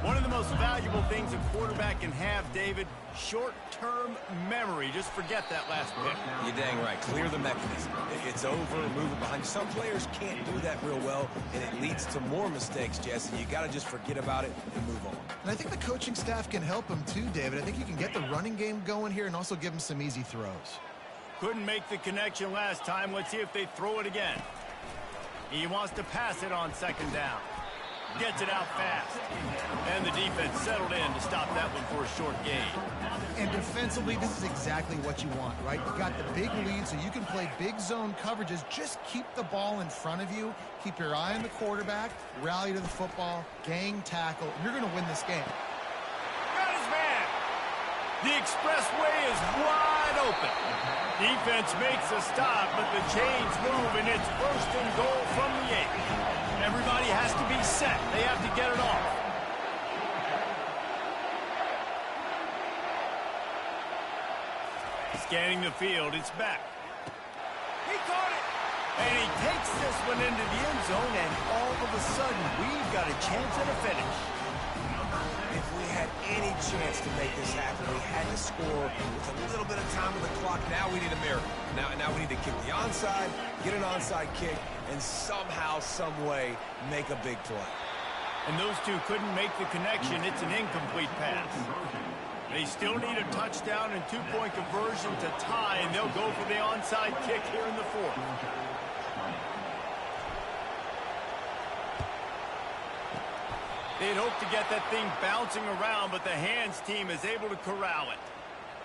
Speaker 2: One of the most valuable things a quarterback can have, David, short-term memory. Just forget that last pick.
Speaker 4: You're dang right. Clear the mechanism. It's over, move it behind you. Some players can't do that real well, and it leads to more mistakes, Jesse. You got to just forget about it and move on.
Speaker 5: And I think the coaching staff can help him too, David. I think you can get the running game going here and also give him some easy throws.
Speaker 2: Couldn't make the connection last time. Let's see if they throw it again. He wants to pass it on second down. Gets it out fast. And the defense settled in to stop that one for a short gain.
Speaker 5: And defensively, this is exactly what you want, right? You got the big lead, so you can play big zone coverages. Just keep the ball in front of you. Keep your eye on the quarterback. Rally to the football. Gang tackle. You're going to win this game.
Speaker 2: Got his man. The expressway is wide open. Defense makes a stop, but the chains move, and it's first and goal from the 8. Everybody has to be set. They have to get it off. Scanning the field, it's back. He caught it. And he takes this one into the end zone, and all of a sudden, we've got a chance at a finish.
Speaker 4: If we had any chance to make this happen, we had to score with a little bit of time on the clock. Now we need a miracle. Now we need to kick the onside, get an onside kick, and somehow, some way, make a big play.
Speaker 2: And those two couldn't make the connection. It's an incomplete pass. They still need a touchdown and two-point conversion to tie, and they'll go for the onside kick here in the 4th. They'd hoped to get that thing bouncing around, but the hands team is able to corral it.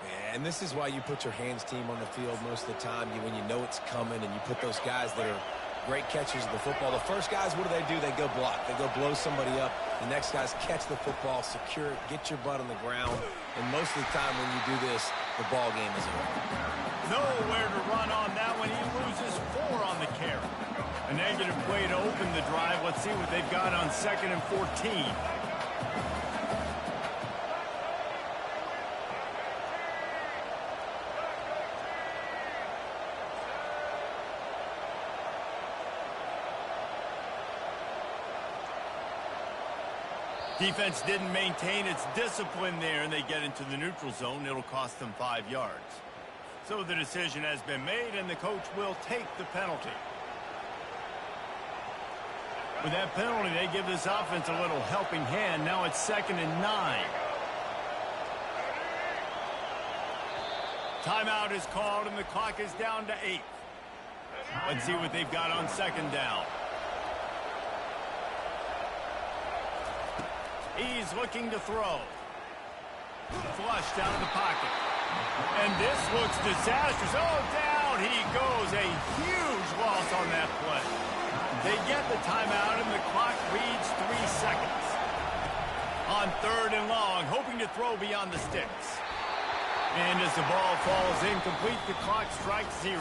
Speaker 4: Yeah, and this is why you put your hands team on the field most of the time. When you know it's coming, and you put those guys that are great catchers of the football. The first guys, what do? They go block. They go blow somebody up. The next guys catch the football, secure it, get your butt on the ground. And most of the time when you do this, the ball game is over.
Speaker 2: Nowhere to run on that one. He loses 4 on the carry. A negative play to open the drive. Let's see what they've got on 2nd and 14. Defense didn't maintain its discipline there, and they get into the neutral zone. It'll cost them 5 yards. So the decision has been made, and the coach will take the penalty. With that penalty, they give this offense a little helping hand. Now it's 2nd and 9. Timeout is called, and the clock is down to 8. Let's see what they've got on 2nd down. He's looking to throw. Flushed out of the pocket. And this looks disastrous. Oh, down he goes. A huge loss on that play. They get the timeout, and the clock reads 3 seconds. On 3rd and long, hoping to throw beyond the sticks. And as the ball falls incomplete, the clock strikes 0.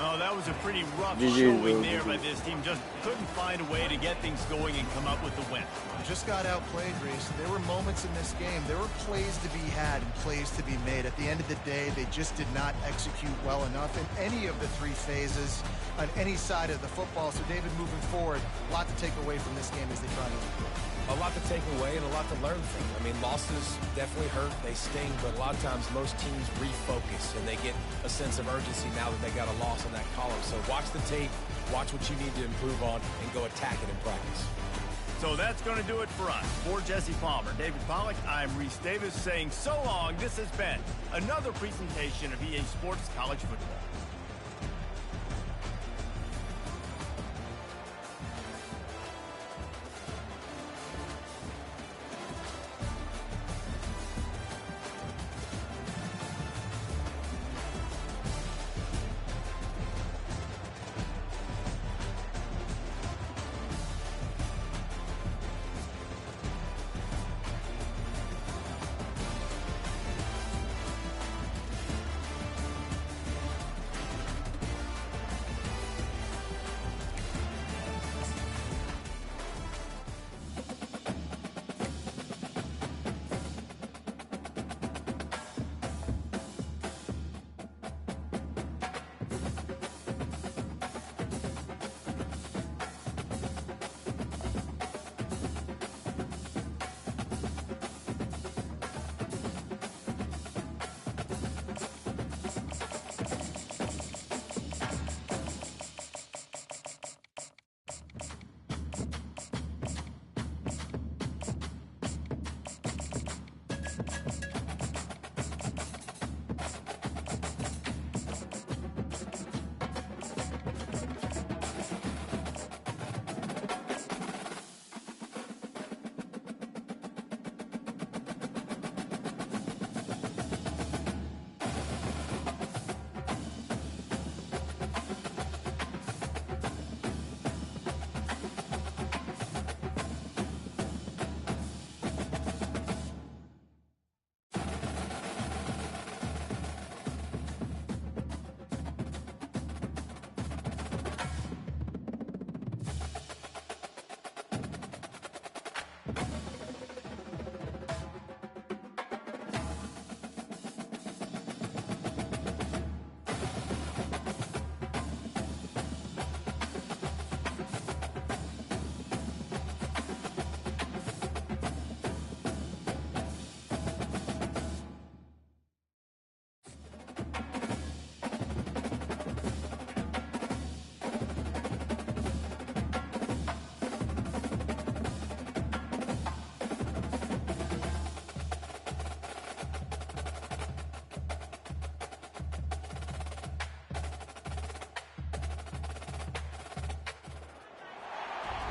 Speaker 2: Oh, that was a pretty rough showing there by this team. Just couldn't find a way to get things going and come up with the win.
Speaker 5: Just got outplayed, Reese. There were moments in this game. There were plays to be had and plays to be made. At the end of the day, they just did not execute well enough in any of the 3 phases on any side of the football. So, David, moving forward, a lot to take away from this game as they try to improve.
Speaker 4: A lot to take away and a lot to learn from. I mean, losses definitely hurt. They sting, but a lot of times most teams refocus and they get a sense of urgency now that they got a loss on that column. So watch the tape, watch what you need to improve on, and go attack it in practice.
Speaker 2: So that's going to do it for us. For Jesse Palmer, David Pollack, I'm Reese Davis saying so long. This has been another presentation of EA Sports College Football.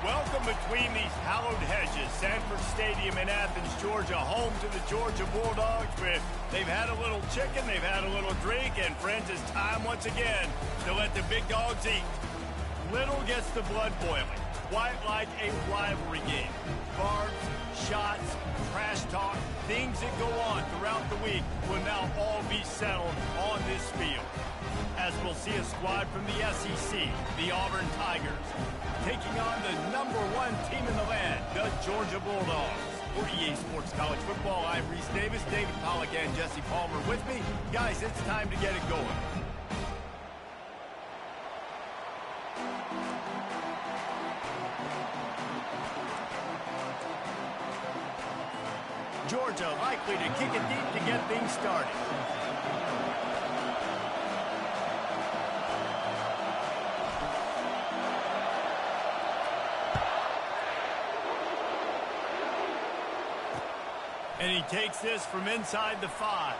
Speaker 2: Welcome between these hallowed hedges. Sanford Stadium in Athens, Georgia, home to the Georgia Bulldogs. Where they've had a little chicken, they've had a little drink, and friends, it's time once again to let the big dogs eat. Little gets the blood boiling, quite like a rivalry game. Barbs, shots, trash talk, things that go on throughout the week will now all be settled on this field. As we'll see a squad from the SEC, the Auburn Tigers, taking on the #1 team in the land, the Georgia Bulldogs. For EA Sports College Football, I'm Reese Davis, David Pollack, and Jesse Palmer with me. Guys, it's time to get it going. Georgia likely to kick it deep to get things started. And he takes this from inside the 5.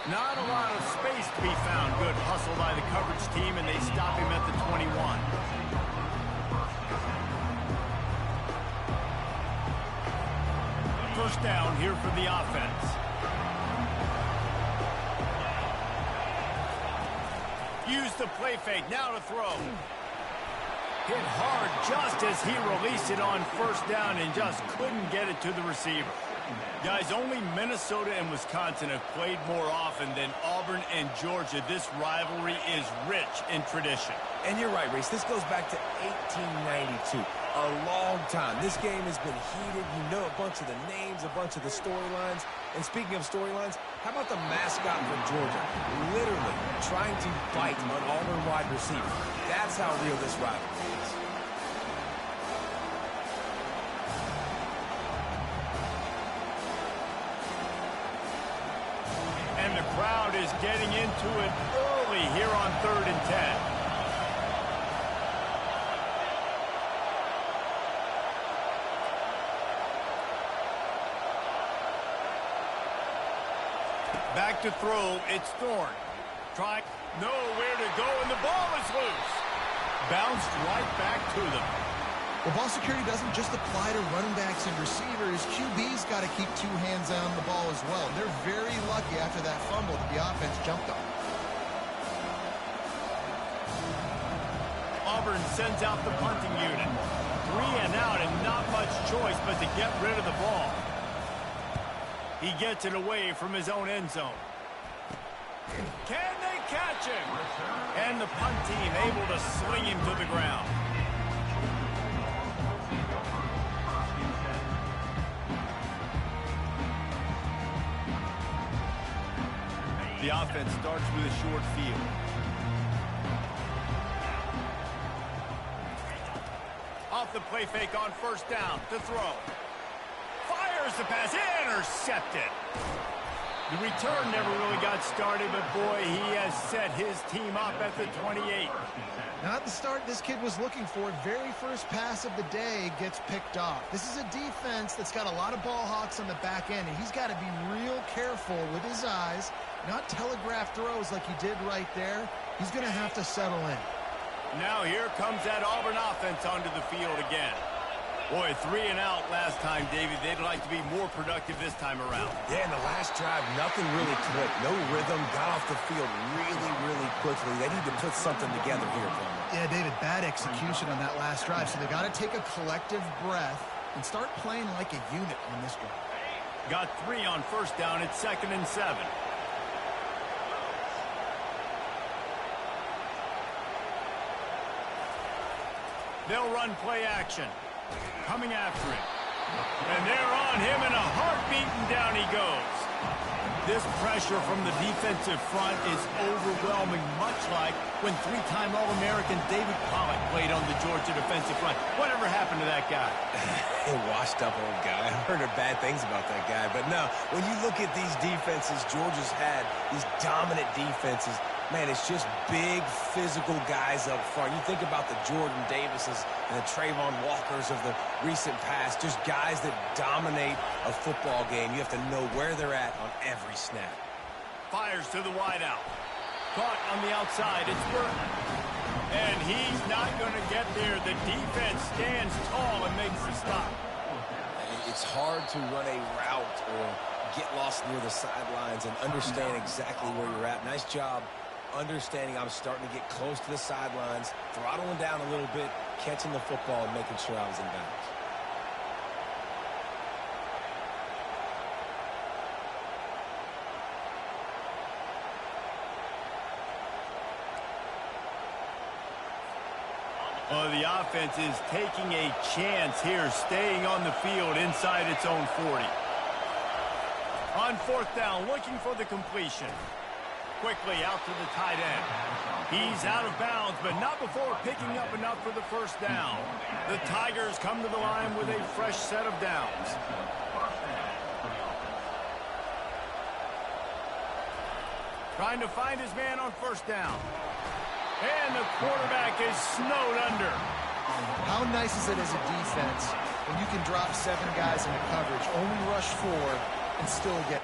Speaker 2: Not a lot of space to be found. Good hustle by the coverage team, and they stop him at the 21. First down here for the offense. Use the play fake. Now to throw. Hit hard just as he released it on first down and just couldn't get it to the receiver. Guys, only Minnesota and Wisconsin have played more often than Auburn and Georgia. This rivalry is rich in tradition.
Speaker 4: And you're right, Reese. This goes back to 1892. A long time. This game has been heated. You know a bunch of the names, a bunch of the storylines. And speaking of storylines, how about the mascot for Georgia? Literally trying to bite an Auburn wide receiver. That's how real this rivalry is.
Speaker 2: And the crowd is getting into it early here on 3rd and 10. Back to throw, it's Thorne. Try, nowhere to go, and the ball is loose. Bounced right back to them.
Speaker 5: Well, ball security doesn't just apply to running backs and receivers. QB's got to keep two hands on the ball as well. They're very lucky after that fumble that the offense jumped on.
Speaker 2: Auburn sends out the punting unit. 3 and out and not much choice but to get rid of the ball. He gets it away from his own end zone. Can they catch him? And the punt team able to sling him to the ground. The offense starts with a short field. Off the play fake on first down to throw. Fires the pass, intercepted. The return never really got started, but boy, he has set his team up at the 28.
Speaker 5: Not the start this kid was looking for. Very first pass of the day gets picked off. This is a defense that's got a lot of ball hawks on the back end, and he's got to be real careful with his eyes, not telegraph throws like he did right there. He's going to have to settle in.
Speaker 2: Now here comes that Auburn offense onto the field again. Boy, 3 and out last time, David. They'd like to be more productive this time around.
Speaker 4: Yeah, in the last drive, nothing really clicked. No rhythm, got off the field really quickly. They need to put something together here, Palmer.
Speaker 5: Yeah, David, bad execution on that last drive, so they got to take a collective breath and start playing like a unit on this drive.
Speaker 2: Got 3 on first down. It's 2nd and 7. They'll run play action. Coming after him. And they're on him in a heartbeat, and down he goes. This pressure from the defensive front is overwhelming, much like when 3-time All-American David Pollock played on the Georgia defensive front. Whatever happened to that guy?
Speaker 4: A washed-up old guy. I've heard bad things about that guy. But no, when you look at these defenses Georgia's had, these dominant defenses, man, it's just big, physical guys up front. You think about the Jordan Davises and the Trayvon Walkers of the recent past, just guys that dominate a football game. You have to know where they're at on every snap.
Speaker 2: Fires to the wideout. Caught on the outside. It's Burton. And he's not going to get there. The defense stands tall and makes the stop.
Speaker 4: It's hard to run a route or get lost near the sidelines and understand exactly where you're at. Nice job understanding I was starting to get close to the sidelines, throttling down a little bit, catching the football, and making sure I was in bounds.
Speaker 2: Well, the offense is taking a chance here, staying on the field inside its own 40. On fourth down, looking for the completion. Quickly out to the tight end. He's out of bounds, but not before picking up enough for the first down. The Tigers come to the line with a fresh set of downs. Trying to find his man on first down. And the quarterback is snowed under.
Speaker 5: How nice is it as a defense when you can drop 7 guys into coverage, only rush 4, and still get...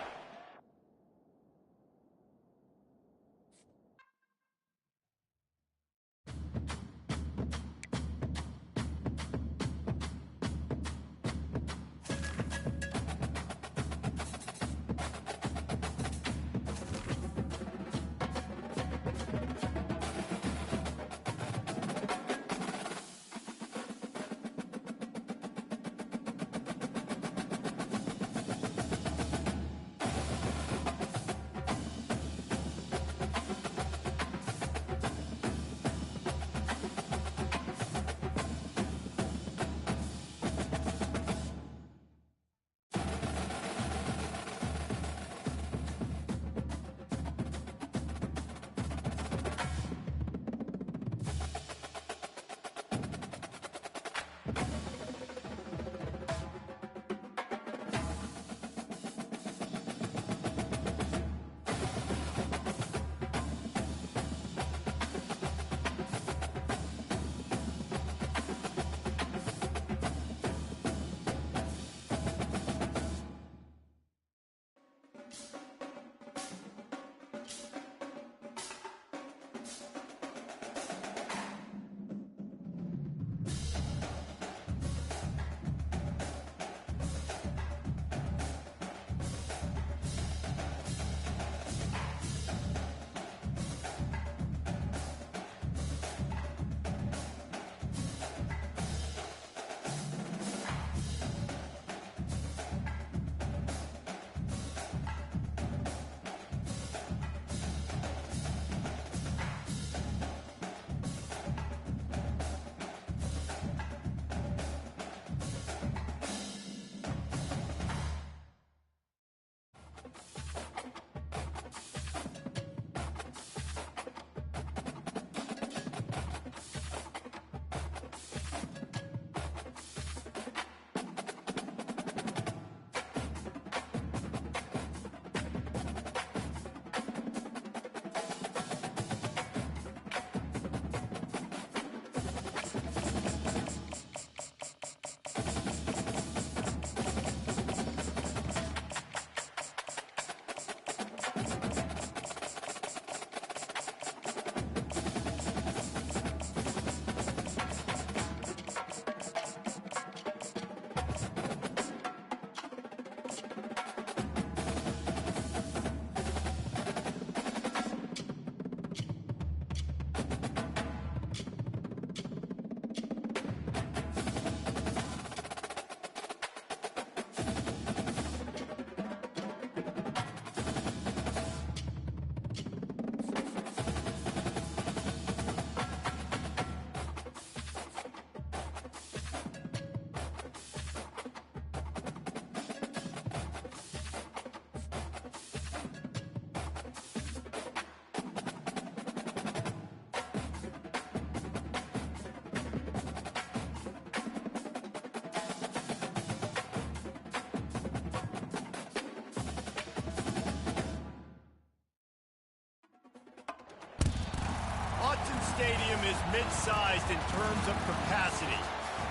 Speaker 2: stadium is mid-sized in terms of capacity.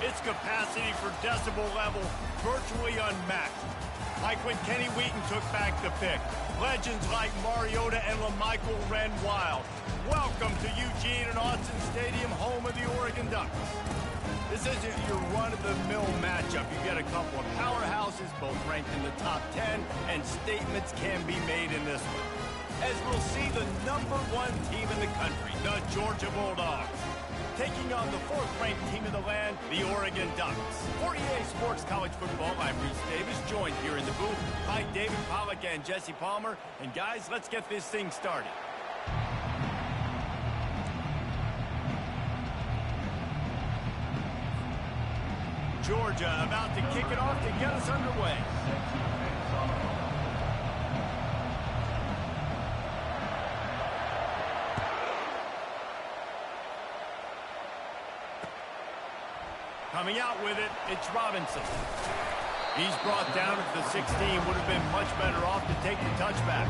Speaker 2: Its capacity for decibel level virtually unmatched. Like when Kenny Wheaton took back the pick. Legends like Mariota and LaMichael ran wild. Welcome to Eugene and Austin Stadium, home of the Oregon Ducks. This isn't your run-of-the-mill matchup. You get a couple of powerhouses, both ranked in the top 10, and statements can be made in this one. As we'll see the #1 team in the country, the Georgia Bulldogs, taking on the 4th-ranked team in the land, the Oregon Ducks. For EA Sports College Football, I'm Reese Davis, joined here in the booth by David Pollack and Jesse Palmer. And guys, let's get this thing started. Georgia about to kick it off to get us underway. Coming out with it, it's Robinson. He's brought down at the 16. Would have been much better off to take the touchback.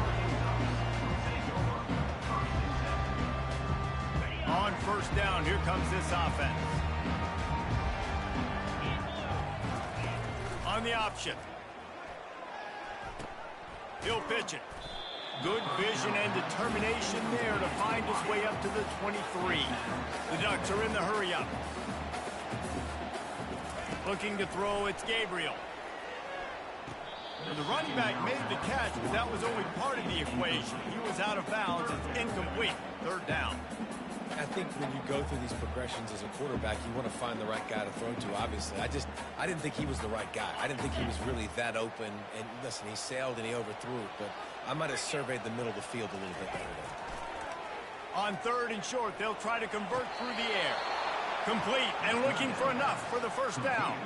Speaker 2: On first down, here comes this offense. On the option. He'll pitch it. Good vision and determination there to find his way up to the 23. The Ducks are in the hurry-up. Looking to throw, it's Gabriel. The running back made the catch, but that was only part of the equation. He was out of bounds. It's incomplete. 3rd down.
Speaker 4: I think when you go through these progressions as a quarterback, you want to find the right guy to throw to, obviously. I didn't think he was the right guy. I didn't think he was really that open. And listen, he sailed and he overthrew it, but I might have surveyed the middle of the field a little bit better there.
Speaker 2: On 3rd and short, they'll try to convert through the air. Complete and looking for enough for the 1st down.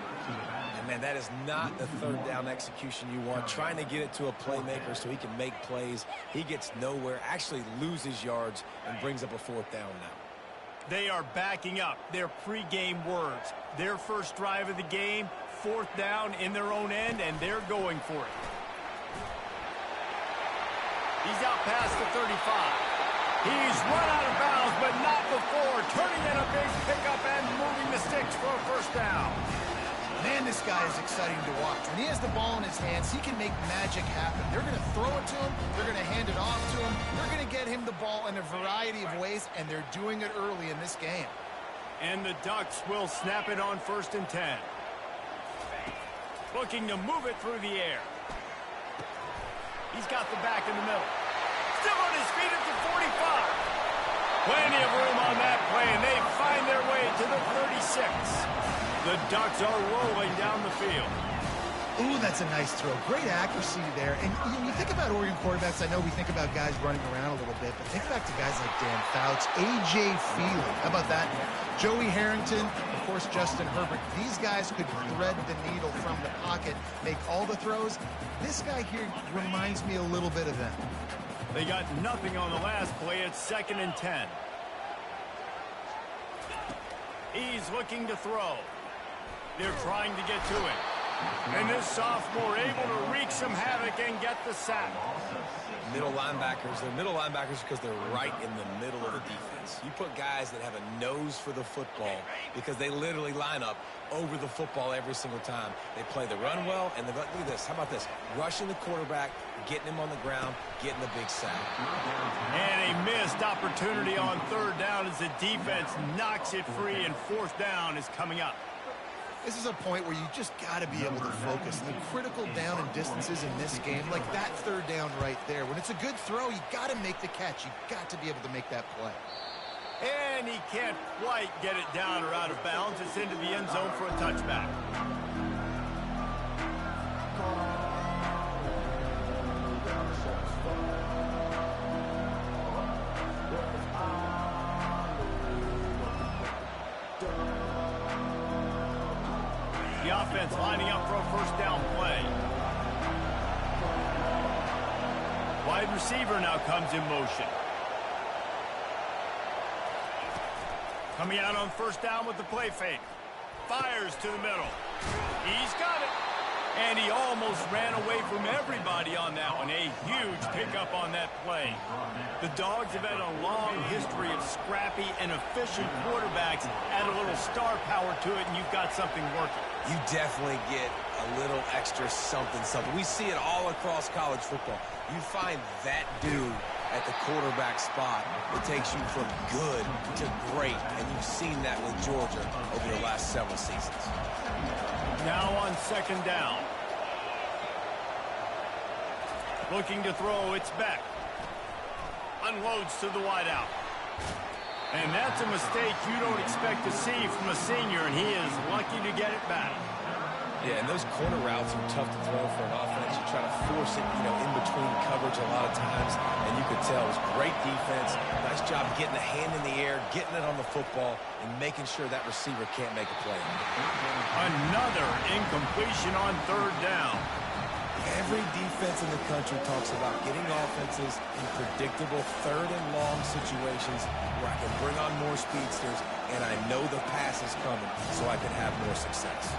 Speaker 4: And man, that is not the 3rd down execution you want. Trying to get it to a playmaker so he can make plays. He gets nowhere, actually loses yards, and brings up a 4th down now.
Speaker 2: They are backing up their pregame words. Their first drive of the game, 4th down in their own end, and they're going for it. He's out past the 35. He's run out of bounds, but not before. Turning in a big pickup and moving the sticks for a 1st down.
Speaker 5: Man, this guy is exciting to watch. When he has the ball in his hands, he can make magic happen. They're going to throw it to him. They're going to hand it off to him. They're going to get him the ball in a variety of ways, and they're doing it early in this game.
Speaker 2: And the Ducks will snap it on 1st and 10. Looking to move it through the air. He's got the back in the middle. Still on his feet at the 45. Plenty of room on that play, and they find their way to the 36. The Ducks are rolling down the field.
Speaker 5: Ooh, that's a nice throw. Great accuracy there. And you think about Oregon quarterbacks, I know we think about guys running around a little bit, but think back to guys like Dan Fouts, A.J. Feely. How about that? Joey Harrington, of course, Justin Herbert. These guys could thread the needle from the pocket, make all the throws. This guy here reminds me a little bit of them.
Speaker 2: They got nothing on the last play. It's 2nd and 10. He's looking to throw. They're trying to get to it. And this sophomore able to wreak some havoc and get the sack.
Speaker 4: Middle linebackers, they're middle linebackers because they're right in the middle of the defense. You put guys that have a nose for the football because they literally line up over the football every single time. They play the run well, and look at this. How about this? Rushing the quarterback, getting him on the ground, getting the big sack.
Speaker 2: And a missed opportunity on 3rd down as the defense knocks it free, and 4th down is coming up.
Speaker 5: This is a point where you just got to be able to focus. The critical down and distances in this game, like that 3rd down right there. When it's a good throw, you got to make the catch. You got to be able to make that play.
Speaker 2: And he can't quite get it down or out of bounds. It's into the end zone for a touchback. The offense lining up for a 1st down play. Wide receiver now comes in motion. Coming out on 1st down with the play fake. Fires to the middle. He's got it. And he almost ran away from everybody on that one. A huge pickup on that play. The Dogs have had a long history of scrappy and efficient quarterbacks. Add a little star power to it, and you've got something working.
Speaker 4: You definitely get a little extra something. We see it all across college football. You find that dude at the quarterback spot, it takes you from good to great, and you've seen that with Georgia over the last several seasons.
Speaker 2: Now on second down. Looking to throw, it's Beck. Unloads to the wideout. And that's a mistake you don't expect to see from a senior, and he is lucky to get it back.
Speaker 4: Yeah, and those corner routes are tough to throw for an offense. You try to force it, in between coverage a lot of times, and you could tell it was great defense. Nice job getting a hand in the air, getting it on the football, and making sure that receiver can't make a play.
Speaker 2: Another incompletion on third down.
Speaker 4: Every defense in the country talks about getting offenses in predictable third and long situations where I can bring on more speedsters, and I know the pass is coming, so I can have more success.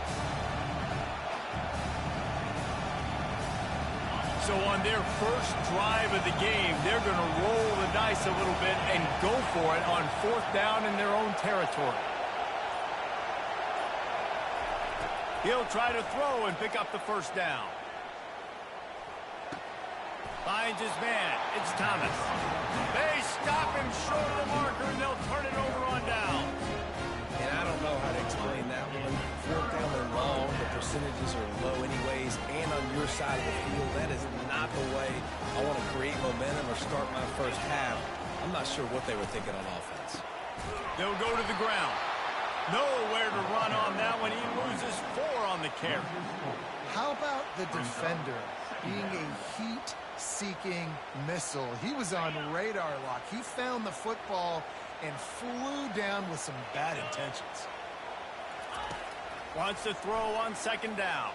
Speaker 2: So on their first drive of the game, they're going to roll the dice a little bit and go for it on fourth down in their own territory. He'll try to throw and pick up the first down. Finds his man. It's Thomas. They stop him short of the marker, and they'll turn it over on down.
Speaker 4: And I don't know how to explain that one. Fourth down and long, the percentages are low anyways, and on your side of the field, that is not the way I want to create momentum or start my first half. I'm not sure what they were thinking on offense.
Speaker 2: They'll go to the ground. Nowhere to run on that one. He loses 4 on the carry.
Speaker 5: How about the defender being a heat-seeking missile? He was on radar lock. He found the football and flew down with some bad intentions.
Speaker 2: Wants to throw on second down.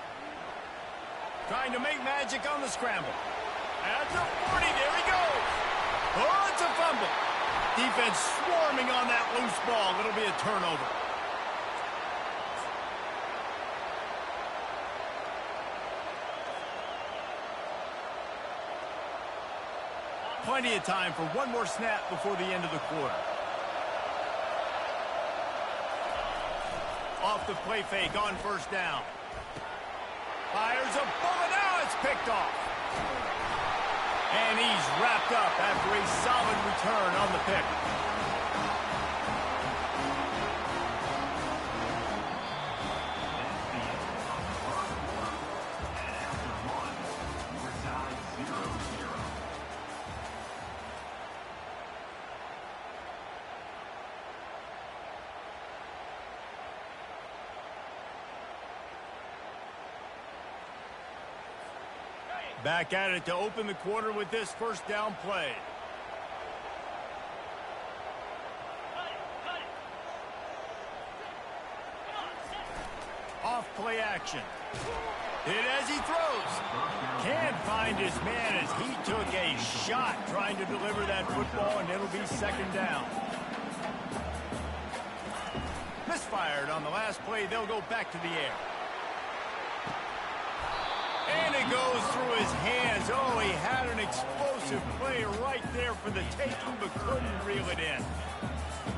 Speaker 2: Trying to make magic on the scramble. At the 40, there he goes. Oh, it's a fumble. Defense swarming on that loose ball. It'll be a turnover. Plenty of time for one more snap before the end of the quarter. Off the play fake on first down. Fires a bullet. Now it's picked off. And he's wrapped up after a solid return on the pick. Back at it to open the quarter with this first down play. Off play action. Hit as he throws. Can't find his man as he took a shot trying to deliver that football, and it'll be second down. Misfired on the last play. They'll go back to the air. And it goes through his hands. Oh, he had an explosive play right there for the taking, but couldn't reel it in.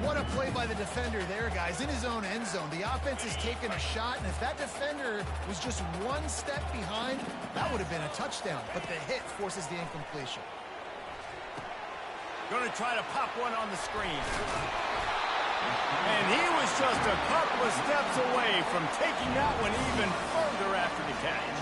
Speaker 5: What a play by the defender there, guys, in his own end zone. The offense has taken a shot, and if that defender was just one step behind, that would have been a touchdown. But the hit forces the incompletion.
Speaker 2: Going to try to pop one on the screen. And he was just a couple of steps away from taking that one even further after the catch.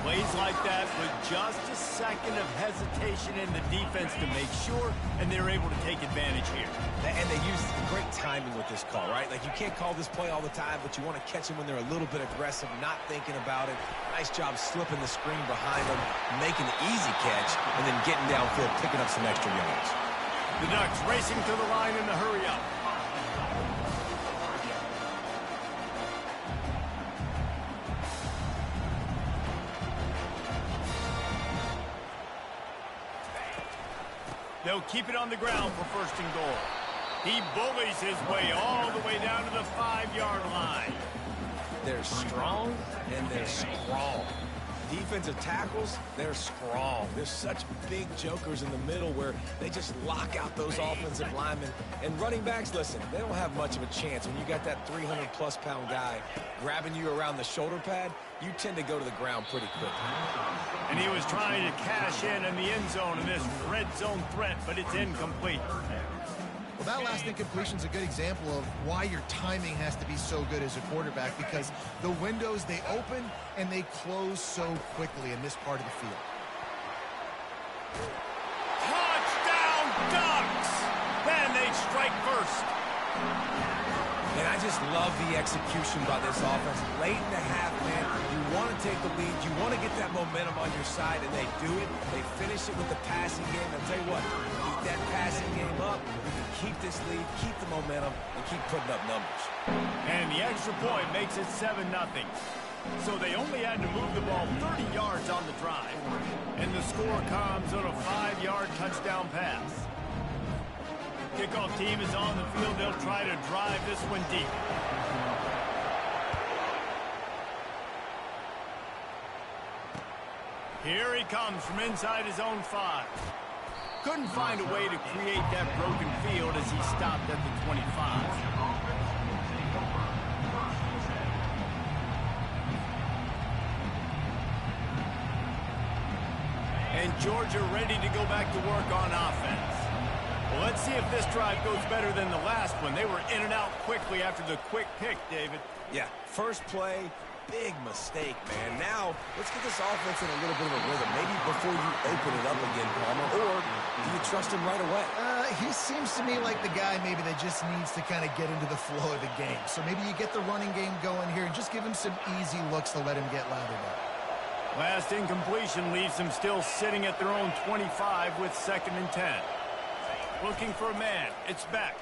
Speaker 2: Plays like that with just a second of hesitation in the defense to make sure, and they're able to take advantage here.
Speaker 4: And they use great timing with this call, right? Like, you can't call this play all the time, but you want to catch them when they're a little bit aggressive, not thinking about it. Nice job slipping the screen behind them, making the easy catch, and then getting downfield, picking up some extra yards.
Speaker 2: The Ducks racing to the line in the hurry-up. They'll keep it on the ground for first and goal. He bullies his way all the way down to the 5-yard line.
Speaker 4: they're strong and they're strong. Defensive tackles, they're strong. There's such big jokers in the middle where they just lock out those offensive linemen. And running backs, listen, they don't have much of a chance. When you got that 300-plus pound guy grabbing you around the shoulder pad, you tend to go to the ground pretty quickly.
Speaker 2: And he was trying to cash in the end zone in this red zone threat, but it's incomplete.
Speaker 5: Well, that last incompletion is a good example of why your timing has to be so good as a quarterback, because the windows, they open and they close so quickly in this part of the field.
Speaker 2: Touchdown Ducks! Then they strike first.
Speaker 4: And I just love the execution by this offense. Late in the half, man, you want to take the lead. You want to get that momentum on your side, and they do it. They finish it with the passing game. I'll tell you what, keep that passing game up. You can keep this lead, keep the momentum, and keep putting up numbers.
Speaker 2: And the extra point makes it 7-0. So they only had to move the ball 30 yards on the drive. And the score comes on a 5-yard touchdown pass. Kickoff team is on the field. They'll try to drive this one deep. Here he comes from inside his own 5. Couldn't find a way to create that broken field as he stopped at the 25. And Georgia ready to go back to work on offense. Well, let's see if this drive goes better than the last one. They were in and out quickly after the quick pick, David.
Speaker 4: Yeah, first play, big mistake, man. Now, let's get this offense in a little bit of a rhythm. Maybe before you open it up again, Palmer, or do you trust him right away?
Speaker 5: He seems to me like the guy maybe that just needs to kind of get into the flow of the game. So maybe you get the running game going here and just give him some easy looks to let him get lathered up.
Speaker 2: Last incompletion leaves them still sitting at their own 25 with 2nd and 10. Looking for a man. It's back.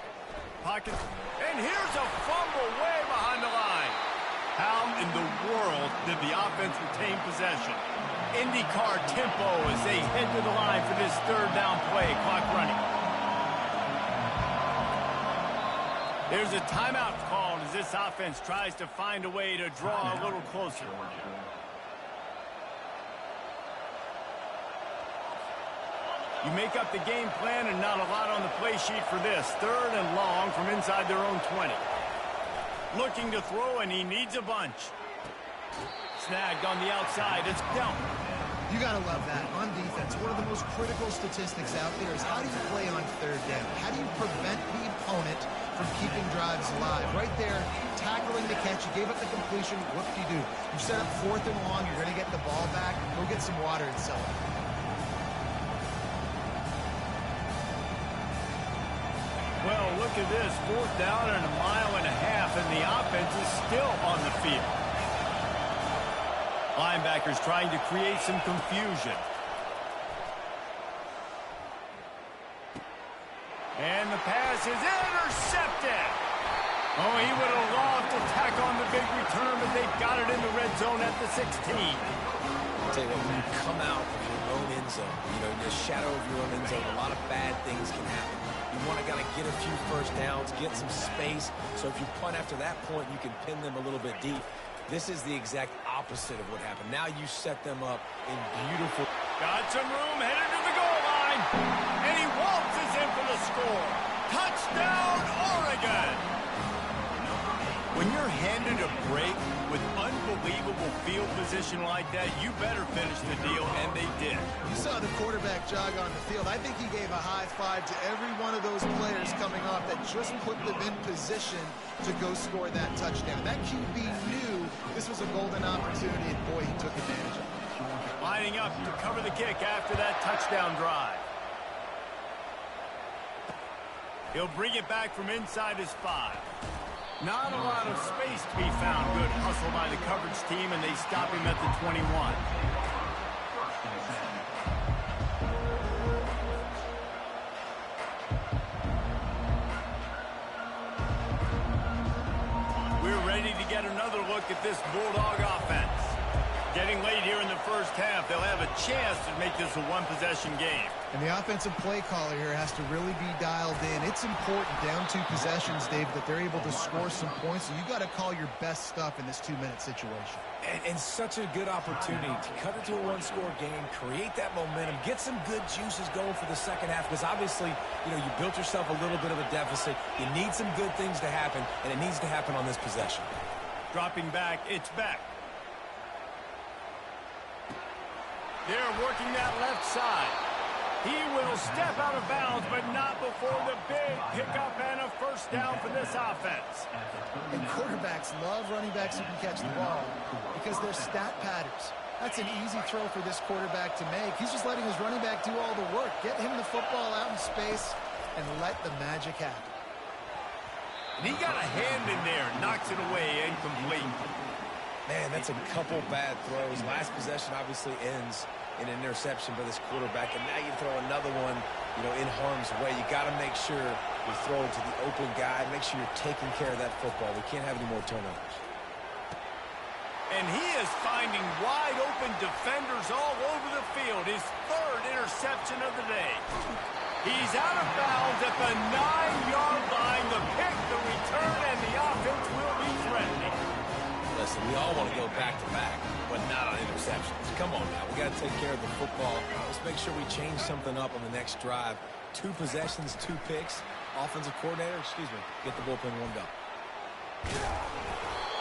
Speaker 2: Pocket. And here's a fumble way behind the line. How in the world did the offense retain possession? IndyCar tempo as they head to the line for this 3rd down play. Clock running. There's a timeout called as this offense tries to find a way to draw a little closer. You make up the game plan and not a lot on the play sheet for this. 3rd and long from inside their own 20. Looking to throw, and he needs a bunch. Snagged on the outside. It's down.
Speaker 5: You got to love that. On defense, one of the most critical statistics out there is how do you play on 3rd down? How do you prevent the opponent from keeping drives alive? Right there, tackling the catch. You gave up the completion. Whoop-de-doo. You set up 4th and long. You're going to get the ball back. Go get some water and sell it.
Speaker 2: Well, look at this. 4th down and 1.5 miles, and the offense is still on the field. Linebackers trying to create some confusion. And the pass is intercepted. Oh, he would have loved to tack on the big return, but they've got it in the red zone at the 16.
Speaker 4: I'll tell you what, when you come out of your own end zone, you know, in the shadow of your own end zone, a lot of bad things can happen. You want to get a few first downs, get some space, so if you punt after that point, you can pin them a little bit deep. This is the exact opposite of what happened. Now you set them up in beautiful...
Speaker 2: Got some room, headed to the goal line, and he waltzes in for the score. Touchdown, Oregon! When you're handed a break with unbelievable field position like that, you better finish the deal, and they did.
Speaker 5: You saw the quarterback jog on the field. I think he gave a high five to every one of those players coming off that just put them in position to go score that touchdown. That QB knew this was a golden opportunity, and boy, he took advantage of it.
Speaker 2: Lining up to cover the kick after that touchdown drive. He'll bring it back from inside his 5. Not a lot of space to be found. Good hustle by the coverage team, and they stop him at the 21. We're ready to get another look at this Bulldog offense. Getting late here in the first half, they'll have a chance to make this a one-possession game.
Speaker 5: And the offensive play caller here has to really be dialed in. It's important down 2 possessions, Dave, that they're able to score some points. So you got to call your best stuff in this 2-minute situation.
Speaker 4: And such a good opportunity to cut it to a one-score game, create that momentum, get some good juices going for the second half, because obviously, you built yourself a little bit of a deficit. You need some good things to happen, and it needs to happen on this possession.
Speaker 2: Dropping back, it's back. They're working that left side. He will step out of bounds, but not before the big pickup and a first down for this offense.
Speaker 5: And quarterbacks love running backs who can catch the ball because they're stat patterns. That's an easy throw for this quarterback to make. He's just letting his running back do all the work. Get him the football out in space and let the magic happen.
Speaker 2: And he got a hand in there, knocks it away, incomplete.
Speaker 4: Man, that's a couple bad throws. Last possession obviously ends in an interception by this quarterback, and now you throw another one, in harm's way. You got to make sure you throw it to the open guy. Make sure you're taking care of that football. We can't have any more turnovers.
Speaker 2: And he is finding wide open defenders all over the field. His 3rd interception of the day. He's out of bounds at the 9-yard line. The pick, the return, and the offense will be threatening.
Speaker 4: Listen, we all want to go back-to-back, but not on interceptions. Come on now. We got to take care of the football. Let's make sure we change something up on the next drive. 2 possessions, 2 picks. Offensive coordinator, get the bullpen warmed up.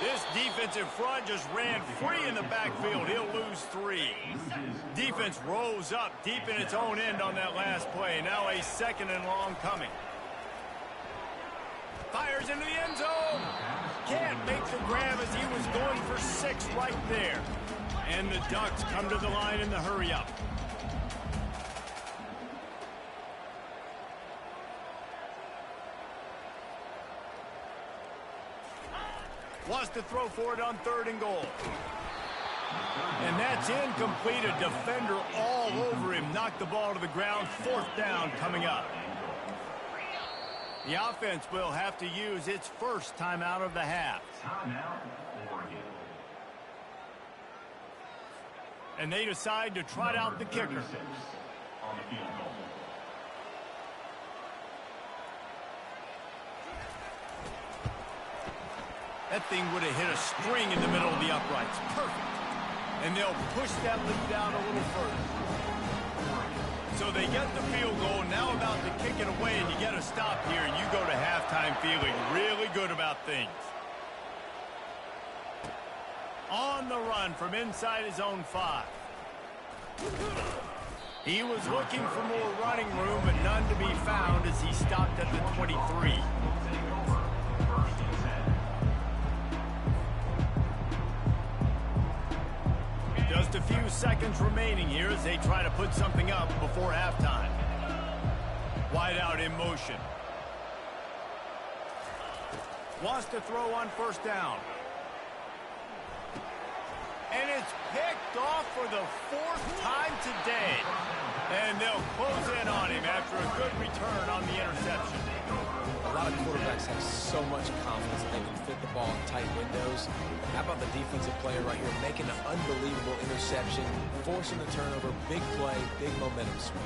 Speaker 2: This defensive front just ran free in the backfield. He'll lose 3. Defense rose up deep in its own end on that last play. Now a 2nd and long coming. Fires into the end zone. Can't make the grab as he was going for 6 right there. And the Ducks come to the line in the hurry-up. Wants to throw for it on 3rd and goal. And that's incomplete. A defender all over him. Knocked the ball to the ground. 4th down coming up. The offense will have to use its first timeout of the half.
Speaker 6: Timeout, Oregon.
Speaker 2: And they decide to trot out the kicker.
Speaker 6: 36 on the field goal.
Speaker 2: That thing would have hit a string in the middle of the uprights. Perfect. And they'll push that lead down a little further. So they get the field goal, now about to kick it away, and you get a stop here, and you go to halftime feeling really good about things. On the run from inside his own 5. He was looking for more running room, but none to be found as he stopped at the 23. Just a few seconds remaining here as they try to put something up before halftime. Wide out in motion. Wants to throw on 1st down. And it's picked off for the 4th time today. And they'll close in on him after a good return on the interception.
Speaker 4: A lot of quarterbacks have so much confidence that they can fit the ball in tight windows. How about the defensive player right here making an unbelievable interception, forcing the turnover, big play, big momentum swing.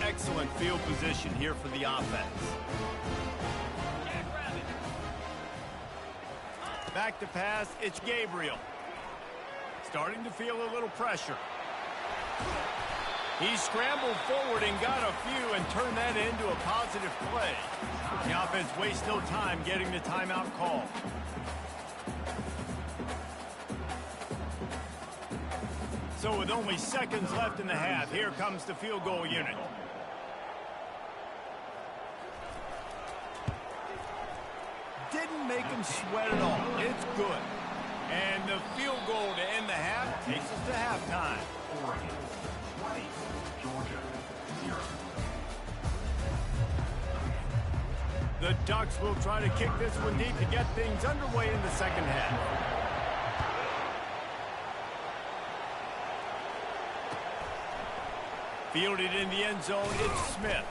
Speaker 2: Excellent field position here for the offense. Back to pass, it's Gabriel. Starting to feel a little pressure. He scrambled forward and got a few and turned that into a positive play. The offense wastes no time getting the timeout call. So with only seconds left in the half, here comes the field goal unit. Didn't make him sweat at all. It's good. And the field goal to end the half takes us to halftime.
Speaker 6: Oregon 20, Georgia 0.
Speaker 2: The Ducks will try to kick this one deep to get things underway in the second half. Fielded in the end zone, it's Smith.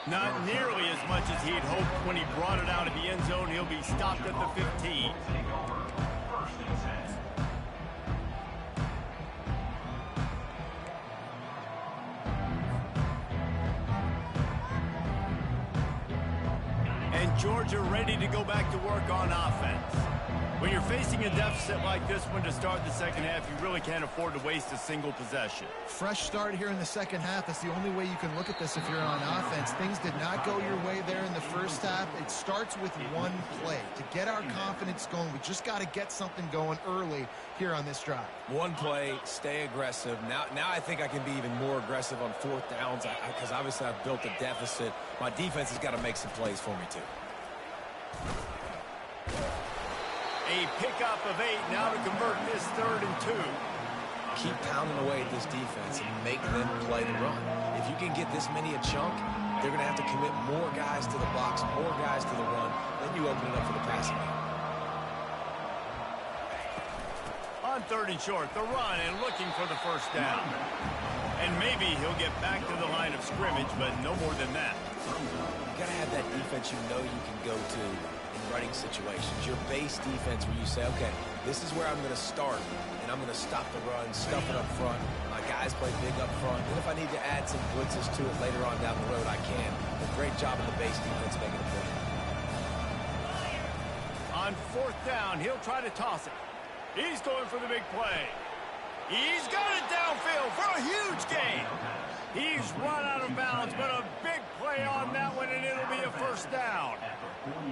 Speaker 2: Not nearly as much as he'd hoped when he brought it out of the end zone. He'll be stopped at the 15. Georgia ready to go back to work on offense. When you're facing a deficit like this one to start the second half, you really can't afford to waste a single possession.
Speaker 5: Fresh start here in the second half. That's the only way you can look at this if you're on offense. Things did not go your way there in the first half. It starts with one play. To get our confidence going, we just got to get something going early here on this drive.
Speaker 4: One play, stay aggressive. Now I think I can be even more aggressive on fourth downs because obviously I've built a deficit. My defense has got to make some plays for me, too.
Speaker 2: A pickup of 8 now to convert this 3rd and 2.
Speaker 4: Keep pounding away at this defense and make them play the run. If you can get this many a chunk, they're going to have to commit more guys to the box, more guys to the run. Then you open it up for the passing game.
Speaker 2: On 3rd and short, the run and looking for the first down. And maybe he'll get back to the line of scrimmage, but no more than that.
Speaker 4: You got to have that defense you know you can go to in running situations. Your base defense where you say, okay, this is where I'm going to start, and I'm going to stop the run, stuff it up front. My guys play big up front. And if I need to add some blitzes to it later on down the road, I can. But great job of the base defense making a play.
Speaker 2: On 4th down, he'll try to toss it. He's going for the big play. He's got it downfield for a huge gain. He's run out of bounds, but a big play on that one, and it'll be a first down.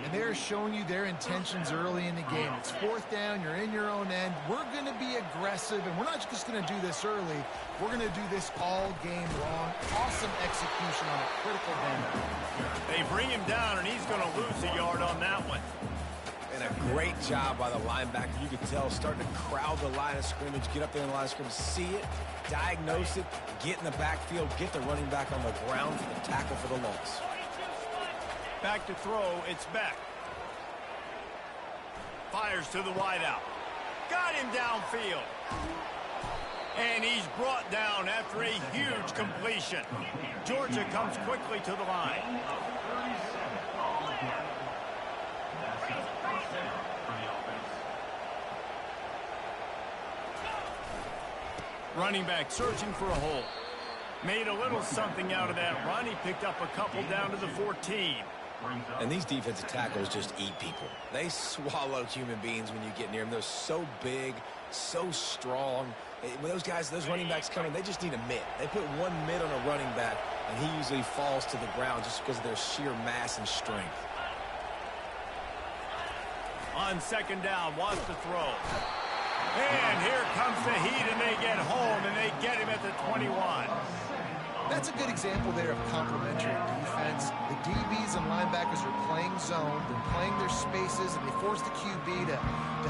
Speaker 5: And they're showing you their intentions early in the game. It's 4th down. You're in your own end. We're going to be aggressive, and we're not just going to do this early. We're going to do this all game long. Awesome execution on a critical down.
Speaker 2: They bring him down, and he's going to lose a yard on that one.
Speaker 4: And a great job by the linebacker. You could tell, starting to crowd the line of scrimmage, get up there in the line of scrimmage, see it, diagnose it, get in the backfield, get the running back on the ground for the tackle for the loss.
Speaker 2: Back to throw, it's Beck. Fires to the wideout. Got him downfield. And he's brought down after a huge completion. Georgia comes quickly to the line. Running back searching for a hole. Made a little something out of that run. He picked up a couple down to the 14.
Speaker 4: And these defensive tackles just eat people. They swallow human beings when you get near them. They're so big, so strong. When those guys, those running backs come in, they just need a mitt. They put one mitt on a running back, and he usually falls to the ground just because of their sheer mass and strength.
Speaker 2: On 2nd down, wants to throw. And here comes the heat, and they get home, and they get him at the 21.
Speaker 5: That's a good example there of complementary defense. The DBs and linebackers are playing zone. They're playing their spaces, and they force the QB to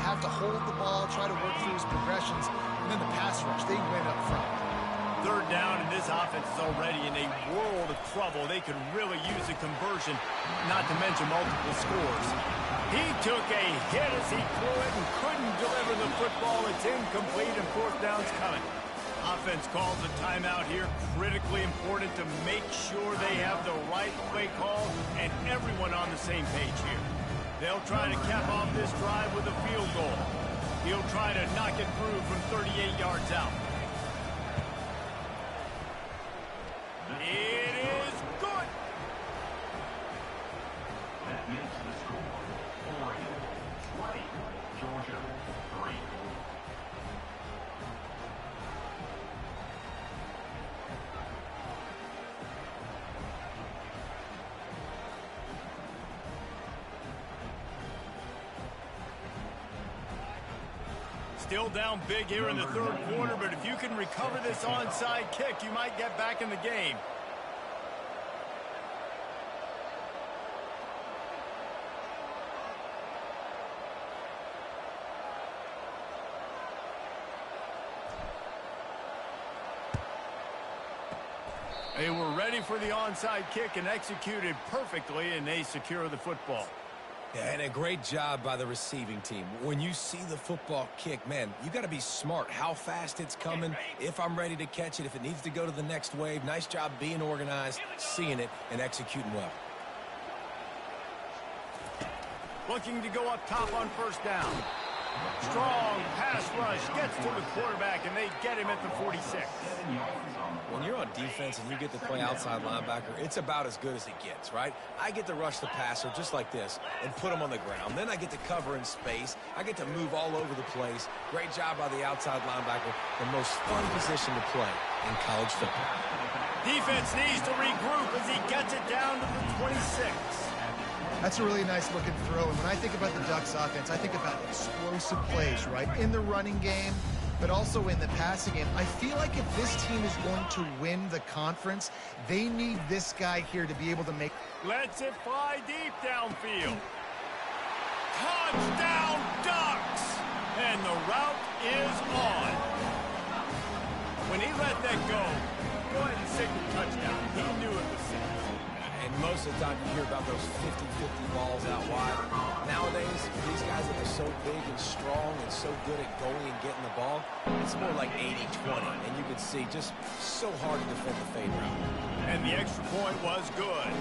Speaker 5: have to hold the ball, try to work through his progressions. And then the pass rush, they win up front.
Speaker 2: 3rd down, and this offense is already in a world of trouble. They could really use a conversion, not to mention multiple scores. He took a hit as he threw it and couldn't deliver the football. It's incomplete, and 4th down's coming. Offense calls a timeout here. Critically important to make sure they have the right play call and everyone on the same page here. They'll try to cap off this drive with a field goal. He'll try to knock it through from 38 yards out. It is good.
Speaker 6: That makes the score 40-20. Georgia 3.
Speaker 2: Still down big here in the 3rd quarter, but if you can recover this onside kick, you might get back in the game. They were ready for the onside kick and executed perfectly, and they secure the football.
Speaker 4: Yeah, and a great job by the receiving team. When you see the football kick, man, you got to be smart how fast it's coming, if I'm ready to catch it, if it needs to go to the next wave. Nice job being organized, seeing it, and executing well.
Speaker 2: Looking to go up top on 1st down. Strong pass rush gets to the quarterback, and they get him at the 46.
Speaker 6: 7 yards on
Speaker 4: When you're on defense and you get to play outside linebacker, it's about as good as it gets, right? I get to rush the passer just like this and put him on the ground. Then I get to cover in space. I get to move all over the place. Great job by the outside linebacker. The most fun position to play in college football.
Speaker 2: Defense needs to regroup as he gets it down to the 26.
Speaker 5: That's a really nice looking throw. And when I think about the Ducks offense, I think about explosive plays, right? In the running game, but also in the passing game. I feel like if this team is going to win the conference, they need this guy here to be able to make...
Speaker 2: Lets it fly deep downfield. Touchdown, Ducks! And the route is on. When he let that go ahead and signal touchdown. He knew it was safe.
Speaker 4: And most of the time you hear about those 50-50 balls out wide. Nowadays, these guys that are so big and strong and so good at going and getting the ball, it's more like 80-20. And you can see just so hard to defend the fade route.
Speaker 2: And the extra point was good.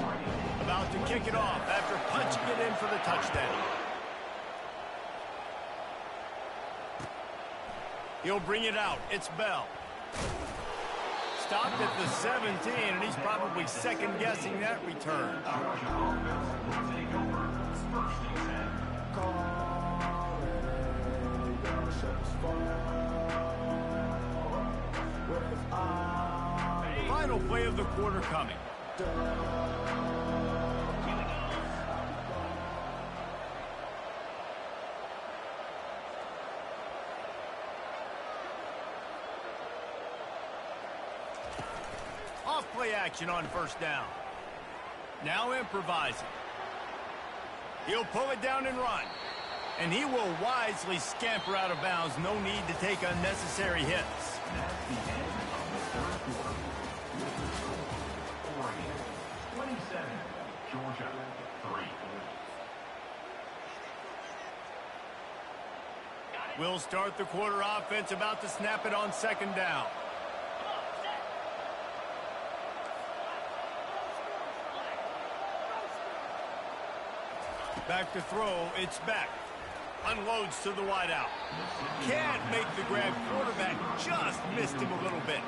Speaker 2: About to kick it off after punching it in for the touchdown. He'll bring it out. It's Bell. Stopped at the 17, and he's probably second-guessing that return. Final play of the quarter coming. Off-play action on first down. Now improvising. He'll pull it down and run. And he will wisely scamper out of bounds. No need to take unnecessary hits.
Speaker 6: That's the end of the third quarter. Oregon, 27. Georgia, 3.
Speaker 2: We'll start the quarter offense, about to snap it on second down. Back to throw, it's back. Unloads to the wideout. Can't make the grab. Quarterback just missed him a little bit.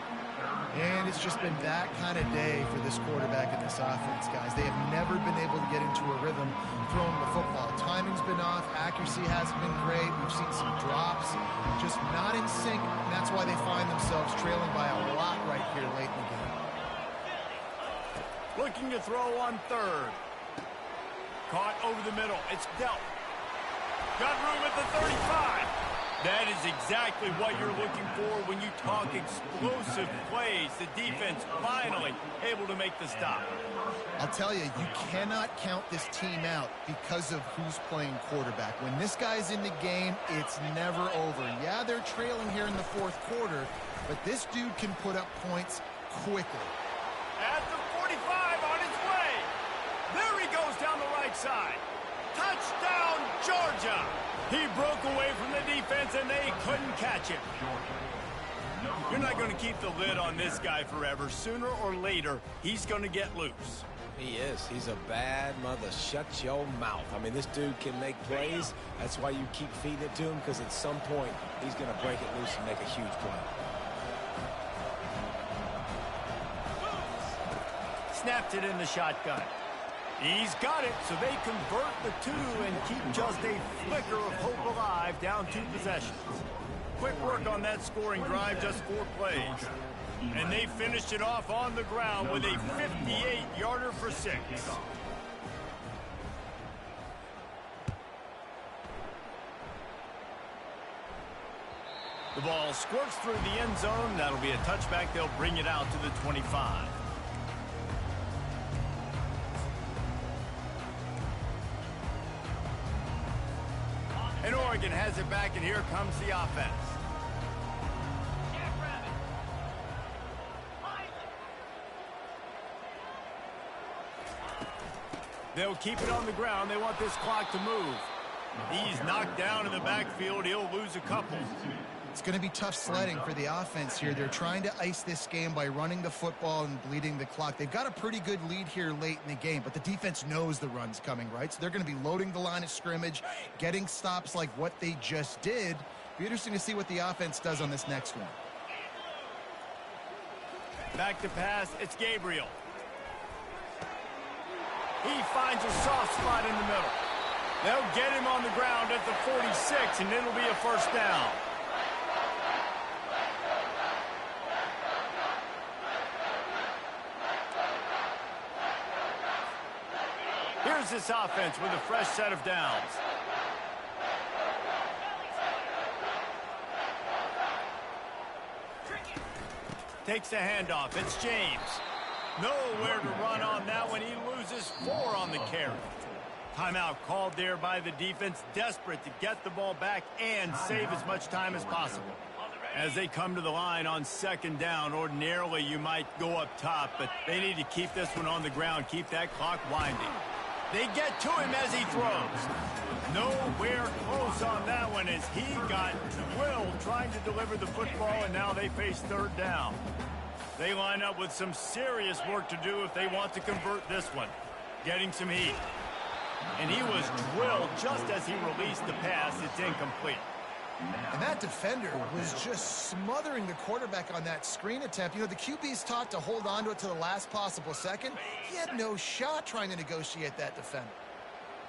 Speaker 5: And it's just been that kind of day for this quarterback and this offense, guys. They have never been able to get into a rhythm throwing the football. Timing's been off. Accuracy hasn't been great. We've seen some drops. Just not in sync. And that's why they find themselves trailing by a lot right here late in the game.
Speaker 2: Looking to throw on third. Caught over the middle. It's dealt. Got room at the 35. That is exactly what you're looking for when you talk explosive plays. The defense finally able to make the stop.
Speaker 5: I'll tell you, you cannot count this team out because of who's playing quarterback. When this guy's in the game, it's never over. Yeah, they're trailing here in the fourth quarter, but this dude can put up points quickly.
Speaker 2: At the 45 on his way. There he goes down the right side. Touchdown, Georgia. He broke away from the defense, and they couldn't catch him. You're not going to keep the lid on this guy forever. Sooner or later, he's going to get loose.
Speaker 4: He is. He's a bad mother. Shut your mouth. I mean, this dude can make plays. That's why you keep feeding it to him, because at some point, he's going to break it loose and make a huge play.
Speaker 2: Snapped it in the shotgun. He's got it, so they convert the two and keep just a flicker of hope alive, down 2 possessions. Quick work on that scoring drive, just 4 plays. And they finished it off on the ground with a 58-yarder for 6. The ball squirts through the end zone. That'll be a touchback. They'll bring it out to the 25. And Oregon has it back, and here comes the offense. They'll keep it on the ground. They want this clock to move. He's knocked down in the backfield. He'll lose a couple.
Speaker 5: It's going to be tough sledding for the offense here. They're trying to ice this game by running the football and bleeding the clock. They've got a pretty good lead here late in the game, but the defense knows the run's coming, right? So they're going to be loading the line of scrimmage, getting stops like what they just did. Be interesting to see what the offense does on this next one.
Speaker 2: Back to pass, it's Gabriel. He finds a soft spot in the middle. They'll get him on the ground at the 46, and it'll be a first down. Here's this offense with a fresh set of downs. Takes the handoff. It's James. Nowhere to run on that one. He loses 4 on the carry. Timeout called there by the defense, desperate to get the ball back and save as much time as possible. As they come to the line on second down, ordinarily you might go up top, but they need to keep this one on the ground, keep that clock winding. They get to him as he throws. Nowhere close on that one as he got Will trying to deliver the football, and now they face third down. They line up with some serious work to do if they want to convert this one. Getting some heat. And he was drilled just as he released the pass. It's incomplete.
Speaker 5: And that defender was just smothering the quarterback on that screen attempt. You know, the QB's taught to hold on to it to the last possible second. He had no shot trying to negotiate that defender.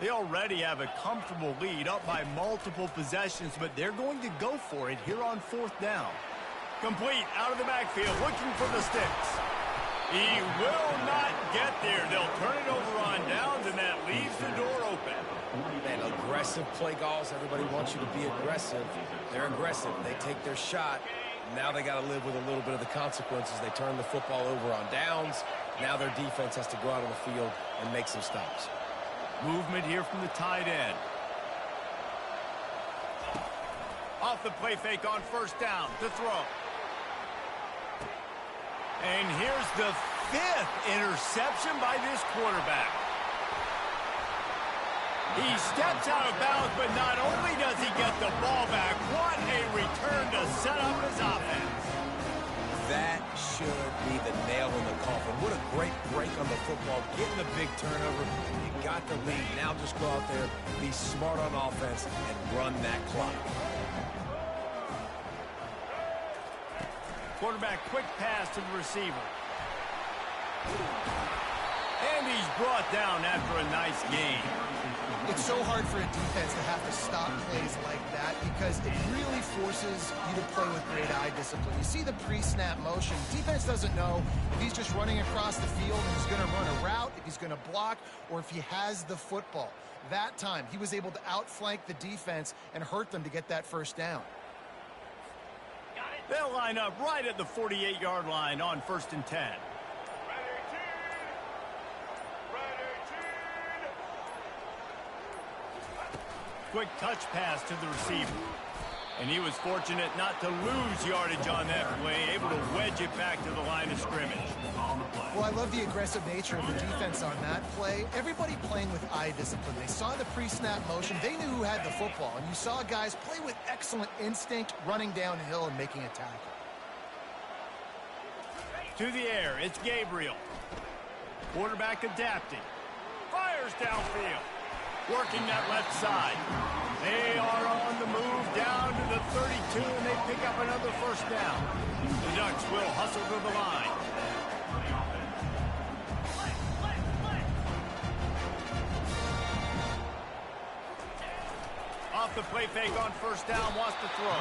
Speaker 2: They already have a comfortable lead up by multiple possessions, but they're going to go for it here on fourth down. Complete out of the backfield, looking for the sticks. He will not get there. They'll turn it over on downs, and that leaves the door open.
Speaker 4: Man, aggressive play calls. Everybody wants you to be aggressive. They're aggressive. They take their shot. Now they got to live with a little bit of the consequences. They turn the football over on downs. Now their defense has to go out on the field and make some stops.
Speaker 2: Movement here from the tight end. Off the play fake on first down to throw. And here's the 5th interception by this quarterback. He steps out of bounds, but not only does he get the ball back, what a return to set up his offense.
Speaker 4: That should be the nail in the coffin. What a great break on the football. Getting the big turnover. You got the lead. Now just go out there, be smart on offense, and run that clock.
Speaker 2: Quarterback quick pass to the receiver. And he's brought down after a nice gain.
Speaker 5: It's so hard for a defense to have to stop plays like that because it really forces you to play with great eye discipline. You see the pre-snap motion. Defense doesn't know if he's just running across the field and he's going to run a route, if he's going to block, or if he has the football. That time, he was able to outflank the defense and hurt them to get that first down.
Speaker 2: They'll line up right at the 48-yard line on 1st and 10. Quick touch pass to the receiver. And he was fortunate not to lose yardage on that play, able to wedge it back to the line of scrimmage.
Speaker 5: Well, I love the aggressive nature of the defense on that play. Everybody playing with eye discipline. They saw the pre-snap motion. They knew who had the football. And you saw guys play with excellent instinct, running downhill and making a tackle.
Speaker 2: To the air, it's Gabriel. Quarterback adapting. Fires downfield. Working that left side. They are on the move down to the 32, and they pick up another first down. The Ducks will hustle to the line. Off the play fake on first down, wants to throw.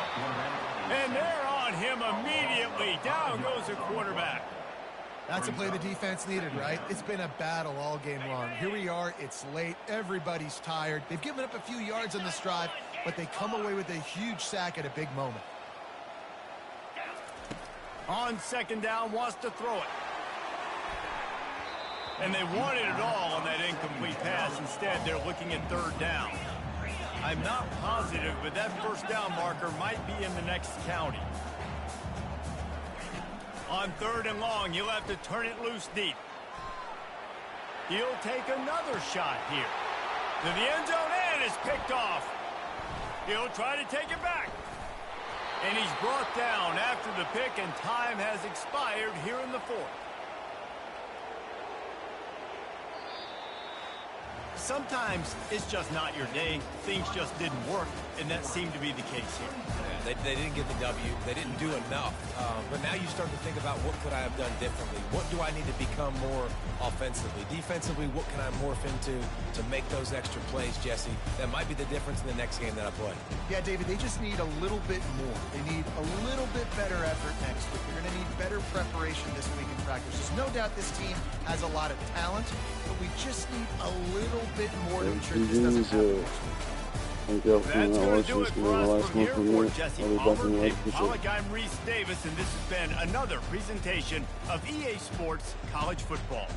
Speaker 2: And they're on him immediately. Down goes the quarterback.
Speaker 5: That's a play the defense needed, right? It's been a battle all game long. Here we are. It's late. Everybody's tired. They've given up a few yards on this drive, but they come away with a huge sack at a big moment.
Speaker 2: On second down, wants to throw it. And they wanted it all on that incomplete pass. Instead, they're looking at third down. I'm not positive, but that first down marker might be in the next county. On third and long, he'll have to turn it loose deep. He'll take another shot here. To the end zone, and it's picked off. He'll try to take it back. And he's brought down after the pick, and time has expired here in the 4th. sometimes it's just not your day. Things just didn't work, and that seemed to be the case here.
Speaker 4: Yeah, they didn't get the W. They didn't do enough. But now you start to think about what could I have done differently? What do I need to become more offensively? Defensively, what can I morph into to make those extra plays, Jesse? That might be the difference in the next game that I play.
Speaker 5: Yeah, David, they just need a little bit more. They need a little bit better effort next week. They're going to need better preparation this week in practice. There's no doubt this team has a lot of talent, but we just need a little bit more to ensure this doesn't happen next week.
Speaker 3: Thank y'all for
Speaker 2: That's going to do it for us
Speaker 3: last
Speaker 2: from here.
Speaker 3: month
Speaker 2: For Jesse
Speaker 3: I'll be back
Speaker 2: Palmer,
Speaker 3: in the
Speaker 2: Dave
Speaker 3: next
Speaker 2: Pollack, I'm Reese Davis, and this has been another presentation of EA Sports College Football.